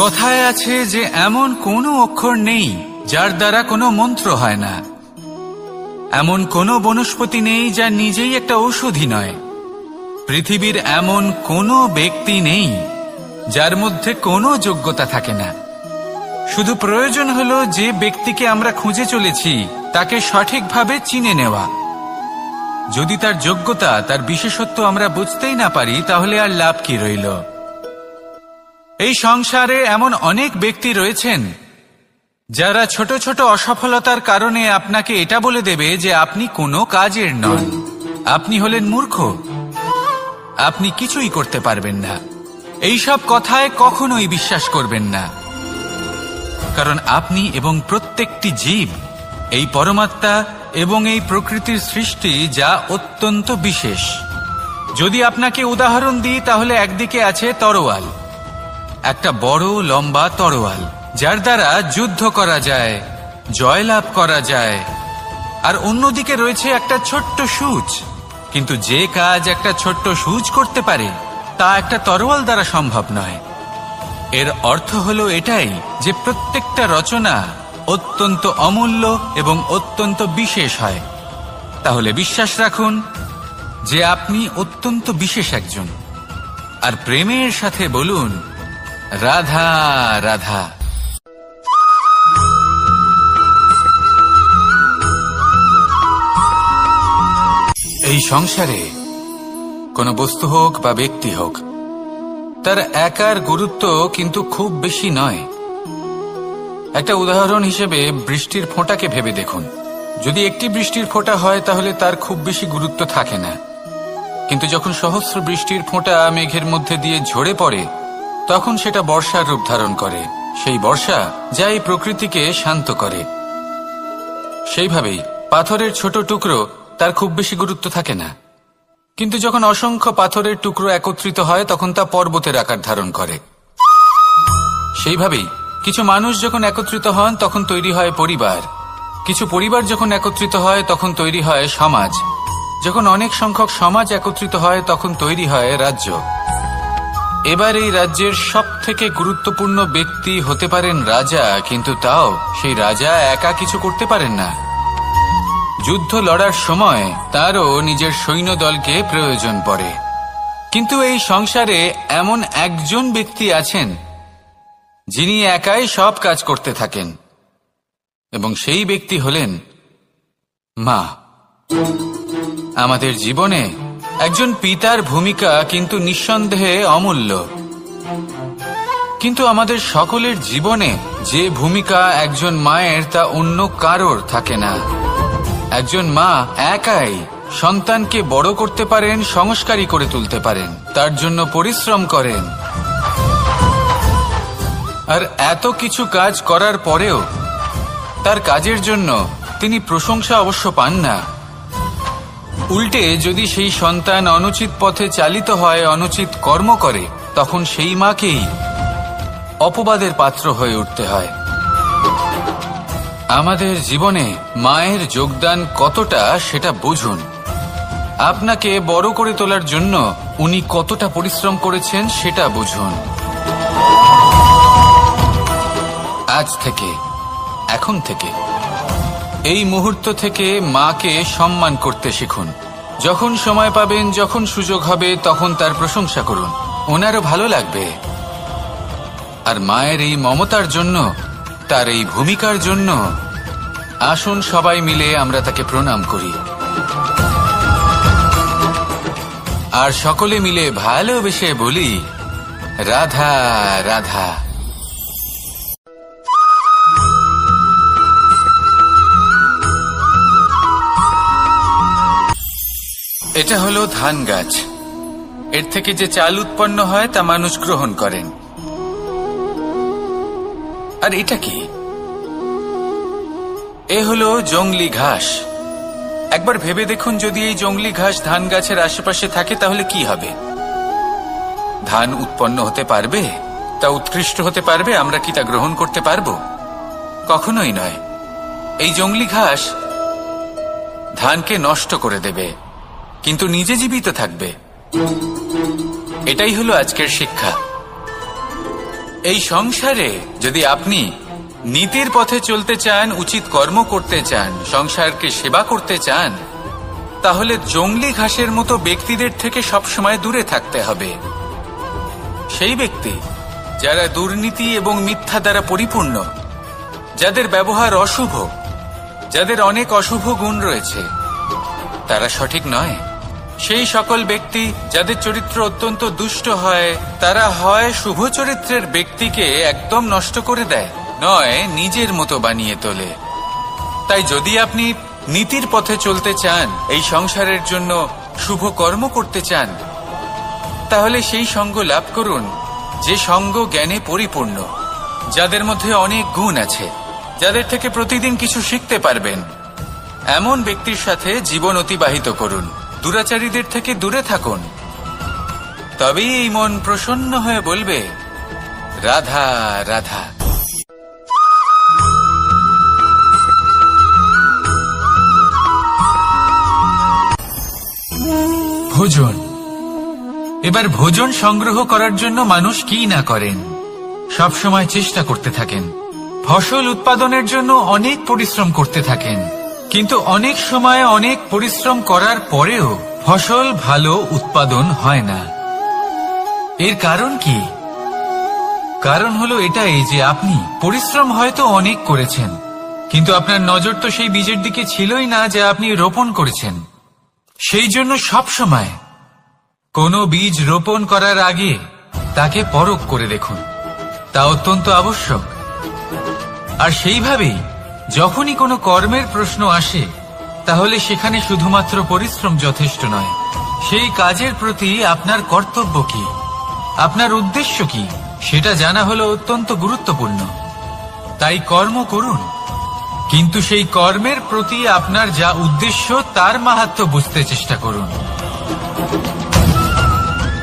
কথায় আছে যে এমন কোনো অক্ষর নেই যার দ্বারা কোনো মন্ত্র হয় না, এমন কোনো বনস্পতি নেই যা নিজেই একটা ঔষধি নয়, পৃথিবীর এমন কোনো ব্যক্তি নেই যার মধ্যে কোনো যোগ্যতা থাকে না। শুধু প্রয়োজন হলো যে ব্যক্তিকে আমরা খুঁজে চলেছি তাকে সঠিকভাবে চিনে নেওয়া। যদি তার যোগ্যতা, তার বিশেষত্ব আমরা বুঝতেই না পারি তাহলে আর লাভ কি রইল? এই সংসারে এমন অনেক ব্যক্তি রয়েছেন যারা ছোট ছোট অসফলতার কারণে আপনাকে এটা বলে দেবে যে আপনি কোনো কাজের নন, আপনি হলেন মূর্খ, আপনি কিছুই করতে পারবেন না। এইসব কথায় কখনোই বিশ্বাস করবেন না, কারণ আপনি এবং প্রত্যেকটি জীব এই পরমাত্মা এবং এই প্রকৃতির সৃষ্টি, যা অত্যন্ত বিশেষ। যদি আপনাকে উদাহরণ দিই তাহলে একদিকে আছে তরোয়াল, একটা বড় লম্বা তরোয়াল যার দ্বারা যুদ্ধ করা যায়, জয়লাভ করা যায়। আর অন্যদিকে রয়েছে একটা ছোট্ট সূচ, কিন্তু যে কাজ একটা ছোট্ট সূচ করতে পারে তা একটা তরোয়াল দ্বারা সম্ভব নয়। এর অর্থ হলো এটাই যে প্রত্যেকটা রচনা অত্যন্ত অমূল্য এবং অত্যন্ত বিশেষ হয়। তাহলে বিশ্বাস রাখুন যে আপনি অত্যন্ত বিশেষ একজন, আর প্রেমের সাথে বলুন, রাধা রাধা। এই সংসারে কোনো বস্তু হোক বা ব্যক্তি হোক, তার একার গুরুত্ব কিন্তু খুব বেশি নয়। একটা উদাহরণ হিসেবে বৃষ্টির ফোঁটাকে ভেবে দেখুন। যদি একটি বৃষ্টির ফোঁটা হয় তাহলে তার খুব বেশি গুরুত্ব থাকে না, কিন্তু যখন সহস্র বৃষ্টির ফোঁটা মেঘের মধ্যে দিয়ে ঝরে পড়ে তখন সেটা বর্ষার রূপ ধারণ করে। সেই বর্ষা যা এই প্রকৃতিকে শান্ত করে। সেইভাবেই পাথরের ছোট টুকরো, তার খুব বেশি গুরুত্ব থাকে না, কিন্তু যখন অসংখ্য পাথরের টুকরো একত্রিত হয় তখন তা পর্বতের আকার ধারণ করে। সেইভাবেই কিছু মানুষ যখন একত্রিত হন তখন তৈরি হয় পরিবার, কিছু পরিবার যখন একত্রিত হয় তখন তৈরি হয় সমাজ, যখন অনেক সংখ্যক সমাজ একত্রিত হয় তখন তৈরি হয় রাজ্য। এবার এই রাজ্যের সবথেকে গুরুত্বপূর্ণ ব্যক্তি হতে পারেন রাজা, কিন্তু তাও সেই রাজা একা কিছু করতে পারেন না। যুদ্ধ লড়ার সময় তারও নিজের সৈন্যদলকে প্রয়োজন পড়ে। কিন্তু এই সংসারে এমন একজন ব্যক্তি আছেন যিনি একাই সব কাজ করতে থাকেন, এবং সেই ব্যক্তি হলেন মা। আমাদের জীবনে একজন পিতার ভূমিকা কিন্তু নিঃসন্দেহে অমূল্য, কিন্তু আমাদের সকলের জীবনে যে ভূমিকা একজন মায়ের তা অন্য কারোর থাকে না। একজন মা একাই সন্তানকে বড় করতে পারেন, সংস্কারী করে তুলতে পারেন, তার জন্য পরিশ্রম করেন। আর এত কিছু কাজ করার পরেও তার কাজের জন্য তিনি প্রশংসা অবশ্য পান না। উল্টে যদি সেই সন্তান অনুচিত পথে চালিত হয়, অনুচিত কর্ম করে, তখন সেই মাকেই অপবাদের পাত্র হয়ে উঠতে হয়। আমাদের জীবনে মায়ের যোগদান কতটা সেটা বুঝুন। আপনাকে বড় করে তোলার জন্য উনি কতটা পরিশ্রম করেছেন সেটা বুঝুন। আজ থেকে, এখন থেকে, এই মুহূর্ত থেকে মাকে সম্মান করতে শিখুন। যখন সময় পাবেন, যখন সুযোগ হবে, তখন তার প্রশংসা করুন। ওনারও ভালো লাগবে। আর মায়ের এই মমতার জন্য, তার এই ভূমিকার জন্য আসুন সবাই মিলে আমরা তাকে প্রণাম করি, আর সকলে মিলে ভালোবেসে বলি, রাধা রাধা। এটা হলো ধান গাছ। এর থেকে যে চাল উৎপন্ন হয় তা মানুষ গ্রহণ করেন। আর এটা কি? এ হলো জংলি ঘাস। একবার ভেবে দেখুন, যদি এই জংলি ঘাস ধান গাছের আশেপাশে থাকে তাহলে কি হবে? ধান উৎপন্ন হতে পারবে? তা উৎকৃষ্ট হতে পারবে? আমরা কি তা গ্রহণ করতে পারবো? কখনোই নয়। এই জংলি ঘাস ধানকে নষ্ট করে দেবে, কিন্তু নিজে জীবিত থাকবে। এটাই হলো আজকের শিক্ষা। এই সংসারে যদি আপনি নীতির পথে চলতে চান, উচিত কর্ম করতে চান, সংসারকে সেবা করতে চান, তাহলে জংলি ঘাসের মতো ব্যক্তিদের থেকে সবসময় দূরে থাকতে হবে। সেই ব্যক্তি যারা দুর্নীতি এবং মিথ্যা দ্বারা পরিপূর্ণ, যাদের ব্যবহার অশুভ, যাদের অনেক অশুভ গুণ রয়েছে, তারা সঠিক নয়। সেই সকল ব্যক্তি যাদের চরিত্র অত্যন্ত দুষ্ট হয়, তারা হয় শুভ চরিত্রের ব্যক্তিকে একদম নষ্ট করে দেয়, নয় নিজের মতো বানিয়ে তোলে। তাই যদি আপনি নীতির পথে চলতে চান, এই সংসারের জন্য শুভ কর্ম করতে চান, তাহলে সেই সঙ্গ লাভ করুন যে সঙ্গ জ্ঞানে পরিপূর্ণ, যাদের মধ্যে অনেক গুণ আছে, যাদের থেকে প্রতিদিন কিছু শিখতে পারবেন। এমন ব্যক্তির সাথে জীবন অতিবাহিত করুন। দুরাচারীদের থেকে দূরে থাকুন। তবেই এই মন প্রসন্ন হয়ে বলবে, রাধা রাধা। ভোজন। এবার ভোজন সংগ্রহ করার জন্য মানুষ কি না করেন, সব সময় চেষ্টা করতে থাকেন। ফসল উৎপাদনের জন্য অনেক পরিশ্রম করতে থাকেন, কিন্তু অনেক সময় অনেক পরিশ্রম করার পরেও ফসল ভালো উৎপাদন হয় না। এর কারণ কি? কারণ হলো এটাই যে আপনি পরিশ্রম হয়তো অনেক করেছেন, কিন্তু আপনার নজর তো সেই বীজের দিকে ছিলই না যা আপনি রোপণ করেছেন। সেই জন্য সব সময় কোনো বীজ রোপণ করার আগে তাকে পরখ করে দেখুন। তা অত্যন্ত আবশ্যক। আর সেইভাবেই যখনই কোনো কর্মের প্রশ্ন আসে, তাহলে সেখানে শুধুমাত্র পরিশ্রম যথেষ্ট নয়। সেই কাজের প্রতি আপনার কর্তব্য কি, আপনার উদ্দেশ্য কি, সেটা জানা হলো অত্যন্ত গুরুত্বপূর্ণ। তাই কর্ম করুন, কিন্তু সেই কর্মের প্রতি আপনার যা উদ্দেশ্য তার মাহাত্ম্য বুঝতে চেষ্টা করুন।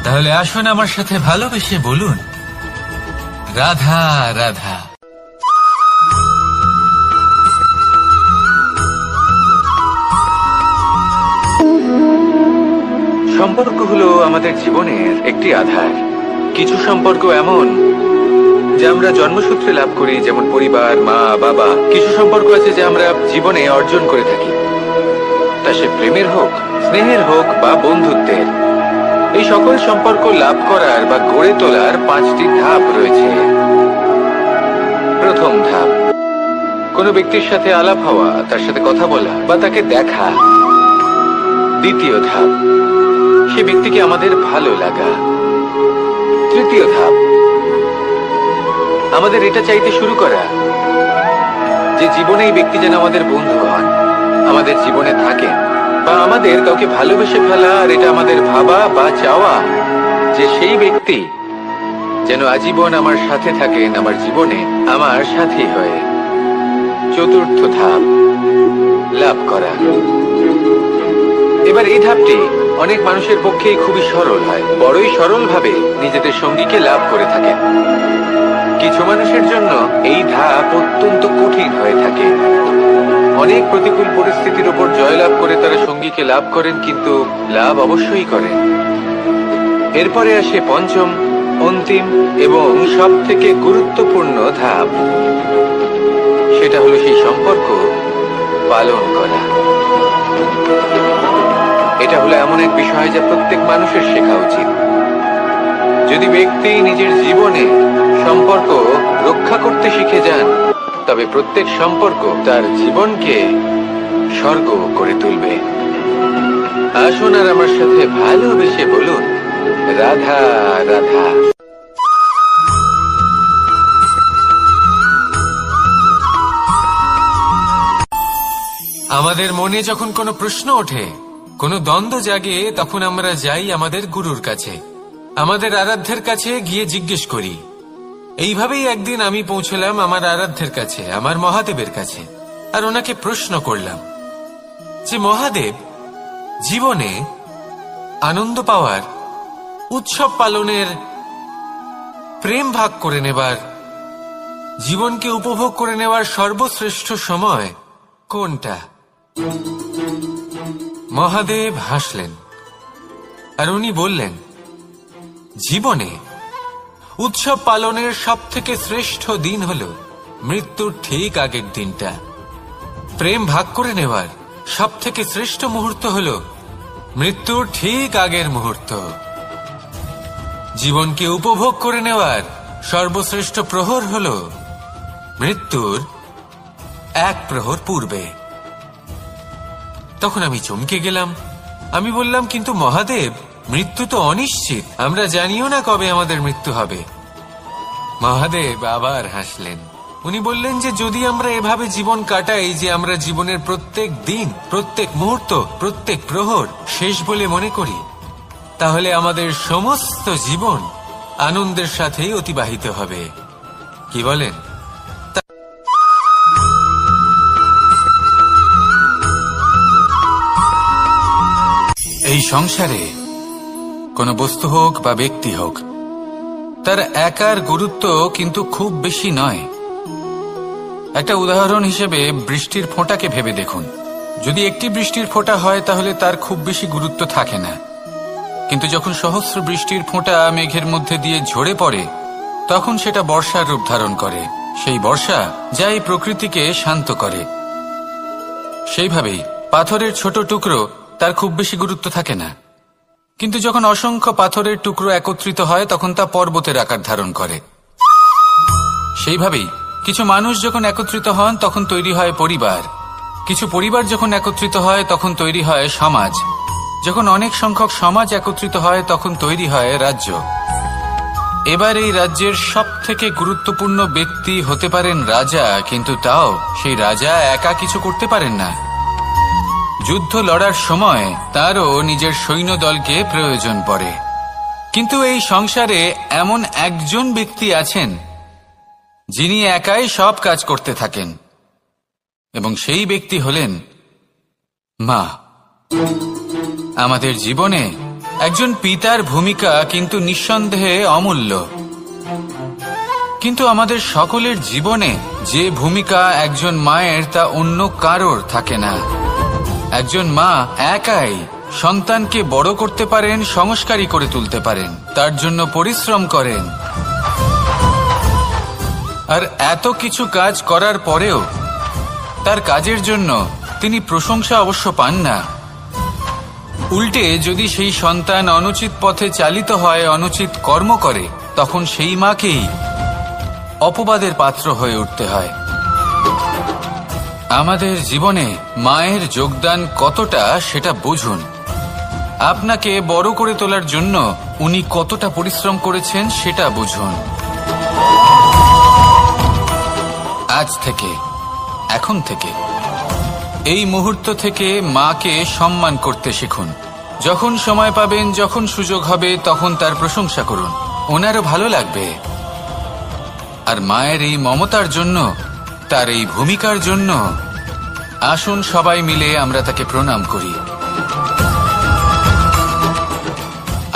তাহলে আসুন আমার সাথে ভালোবেসে বলুন, রাধা রাধা। সম্পর্ক হলো আমাদের জীবনের একটি আধার। কিছু সম্পর্ক এমন যা আমরা জন্মসূত্রে লাভ করি, যেমন পরিবার, মা, বাবা। কিছু সম্পর্ক আছে যা আমরা জীবনে অর্জন করে থাকি, তা সে প্রেমের হোক, স্নেহের হোক বা বন্ধুত্বের। এই সকল সম্পর্ক লাভ করার বা গড়ে তোলার 5টি ধাপ রয়েছে। প্রথম ধাপ, কোনো ব্যক্তির সাথে আলাপ হওয়া, তার সাথে কথা বলা বা তাকে দেখা। দ্বিতীয় ধাপ, সে ব্যক্তিকে আমাদের ভালো লাগা। তৃতীয় ধাপ, আমাদের এটা চাইতে শুরু করা যে জীবনে এই ব্যক্তি যেন আমাদের বন্ধু হন, আমাদের জীবনে থাকেন, বা আমাদের কাউকে ভালোবেসে ফেলা। আর এটা আমাদের ভাবা বা চাওয়া যে সেই ব্যক্তি যেন আজীবন আমার সাথে থাকেন, আমার জীবনে আমার সাথী হয়ে। চতুর্থ ধাপ, লাভ করা। এবার এই ধাপটি অনেক মানুষের পক্ষেই খুবই সরল হয়, বড়ই সরলভাবে নিজেদের সঙ্গীকে লাভ করে থাকেন। কিছু মানুষের জন্য এই ধাপ অত্যন্ত কঠিন হয়ে থাকে। অনেক প্রতিকূল পরিস্থিতির উপর জয়লাভ করে তারা সঙ্গীকে লাভ করেন, কিন্তু লাভ অবশ্যই করেন। এরপরে আসে পঞ্চম, অন্তিম এবং সব থেকে গুরুত্বপূর্ণ ধাপ। সেটা হলো সেই সম্পর্ক পালন করা। এটা হলো এমন এক বিষয় যা প্রত্যেক মানুষের শেখা উচিত। যদি ব্যক্তি নিজের জীবনে সম্পর্ক রক্ষা করতে শিখে যান, তবে প্রত্যেক সম্পর্ক তার জীবনকে স্বর্গ করে তুলবে। আসুন আর আমার সাথে ভালোবেসে বলুন, রাধা রাধা। আমাদের মনে যখন কোনো প্রশ্ন ওঠে, কোনো দ্বন্দ্ব জাগে, তখন আমরা যাই আমাদের গুরুর কাছে, আমাদের আরাধ্যের কাছে গিয়ে জিজ্ঞেস করি। এইভাবেই একদিন আমি পৌঁছলাম আমার আরাধ্যের কাছে, আমার মহাদেবের কাছে, আর ওনাকে প্রশ্ন করলাম যে মহাদেব, জীবনে আনন্দ পাওয়ার, উৎসব পালনের, প্রেম ভাগ করে নেবার, জীবনকে উপভোগ করে নেওয়ার সর্বশ্রেষ্ঠ সময় কোনটা? মহাদেব হাসলেন আর উনি বললেন, জীবনে উৎসব পালনের সব থেকে শ্রেষ্ঠ দিন হল মৃত্যুর ঠিক আগের দিনটা। প্রেম ভাগ করে নেওয়ার সব থেকে শ্রেষ্ঠ মুহূর্ত হল মৃত্যুর ঠিক আগের মুহূর্ত। জীবনকে উপভোগ করে নেওয়ার সর্বশ্রেষ্ঠ প্রহর হল মৃত্যুর এক প্রহর পূর্বে। তখন আমি চমকে গেলাম। আমি বললাম, কিন্তু মহাদেব, মৃত্যু তো অনিশ্চিত, আমরা জানিও না কবে আমাদের মৃত্যু হবে। মহাদেব আবার হাসলেন। উনি বললেন যে যদি আমরা এভাবে জীবন কাটাই যে আমরা জীবনের প্রত্যেক দিন, প্রত্যেক মুহূর্ত, প্রত্যেক প্রহর শেষ বলে মনে করি, তাহলে আমাদের সমস্ত জীবন আনন্দের সাথেই অতিবাহিত হবে। কি বলেন? এই সংসারে কোনো বস্তু হোক বা ব্যক্তি হোক, তার একার গুরুত্ব কিন্তু খুব বেশি নয়। একটা উদাহরণ হিসেবে বৃষ্টির ফোঁটাকে ভেবে দেখুন। যদি একটি বৃষ্টির ফোঁটা হয় তাহলে তার খুব বেশি গুরুত্ব থাকে না, কিন্তু যখন সহস্র বৃষ্টির ফোঁটা মেঘের মধ্যে দিয়ে ঝরে পড়ে, তখন সেটা বর্ষার রূপ ধারণ করে। সেই বর্ষা যা এই প্রকৃতিকে শান্ত করে। সেইভাবেই পাথরের ছোট টুকরো, তার খুব বেশি গুরুত্ব থাকে না, কিন্তু যখন অসংখ্য পাথরের টুকরো একত্রিত হয় তখন তা পর্বতের আকার ধারণ করে। সেইভাবেই কিছু মানুষ যখন একত্রিত হন তখন তৈরি হয় পরিবার, কিছু পরিবার যখন একত্রিত হয় তখন তৈরি হয় সমাজ, যখন অনেক সংখ্যক সমাজ একত্রিত হয় তখন তৈরি হয় রাজ্য। এবার এই রাজ্যের সব থেকে গুরুত্বপূর্ণ ব্যক্তি হতে পারেন রাজা, কিন্তু তাও সেই রাজা একা কিছু করতে পারেন না। যুদ্ধ লড়ার সময় তারও নিজের সৈন্যদলকে প্রয়োজন পড়ে। কিন্তু এই সংসারে এমন একজন ব্যক্তি আছেন যিনি একাই সব কাজ করতে থাকেন, এবং সেই ব্যক্তি হলেন মা। আমাদের জীবনে একজন পিতার ভূমিকা কিন্তু নিঃসন্দেহে অমূল্য, কিন্তু আমাদের সকলের জীবনে যে ভূমিকা একজন মায়ের তা অন্য কারোর থাকে না। একজন মা একাই সন্তানকে বড় করতে পারেন, সংস্কারী করে তুলতে পারেন, তার জন্য পরিশ্রম করেন। আর এত কিছু কাজ করার পরেও তার কাজের জন্য তিনি প্রশংসা অবশ্য পান না। উল্টে যদি সেই সন্তান অনুচিত পথে চালিত হয়, অনুচিত কর্ম করে, তখন সেই মাকেই অপবাদের পাত্র হয়ে উঠতে হয়। আমাদের জীবনে মায়ের যোগদান কতটা সেটা বুঝুন। আপনাকে বড় করে তোলার জন্য উনি কতটা পরিশ্রম করেছেন সেটা বুঝুন। আজ থেকে, এখন থেকে, এই মুহূর্ত থেকে মাকে সম্মান করতে শিখুন। যখন সময় পাবেন, যখন সুযোগ হবে, তখন তার প্রশংসা করুন, ওনারও ভালো লাগবে। আর মায়ের এই মমতার জন্য, তার এই ভূমিকার জন্য আসুন সবাই মিলে আমরা তাকে প্রণাম করি,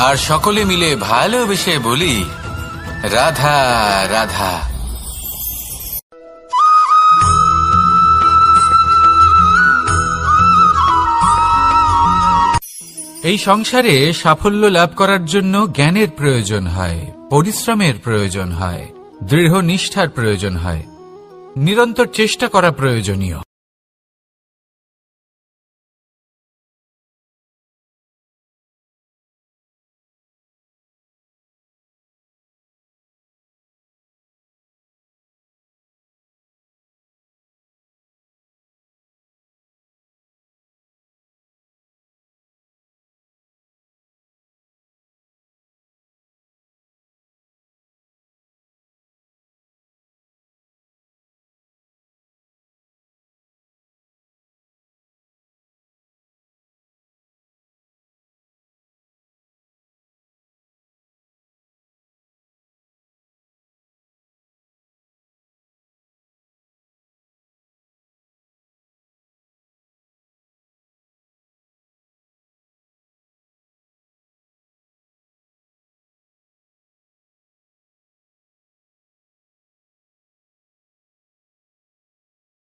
আর সকলে মিলে ভালোবেসে বলি, রাধা রাধা। এই সংসারে সাফল্য লাভ করার জন্য জ্ঞানের প্রয়োজন হয়, পরিশ্রমের প্রয়োজন হয়, দৃঢ় নিষ্ঠার প্রয়োজন হয়, নিরন্তর চেষ্টা করা প্রয়োজনীয়।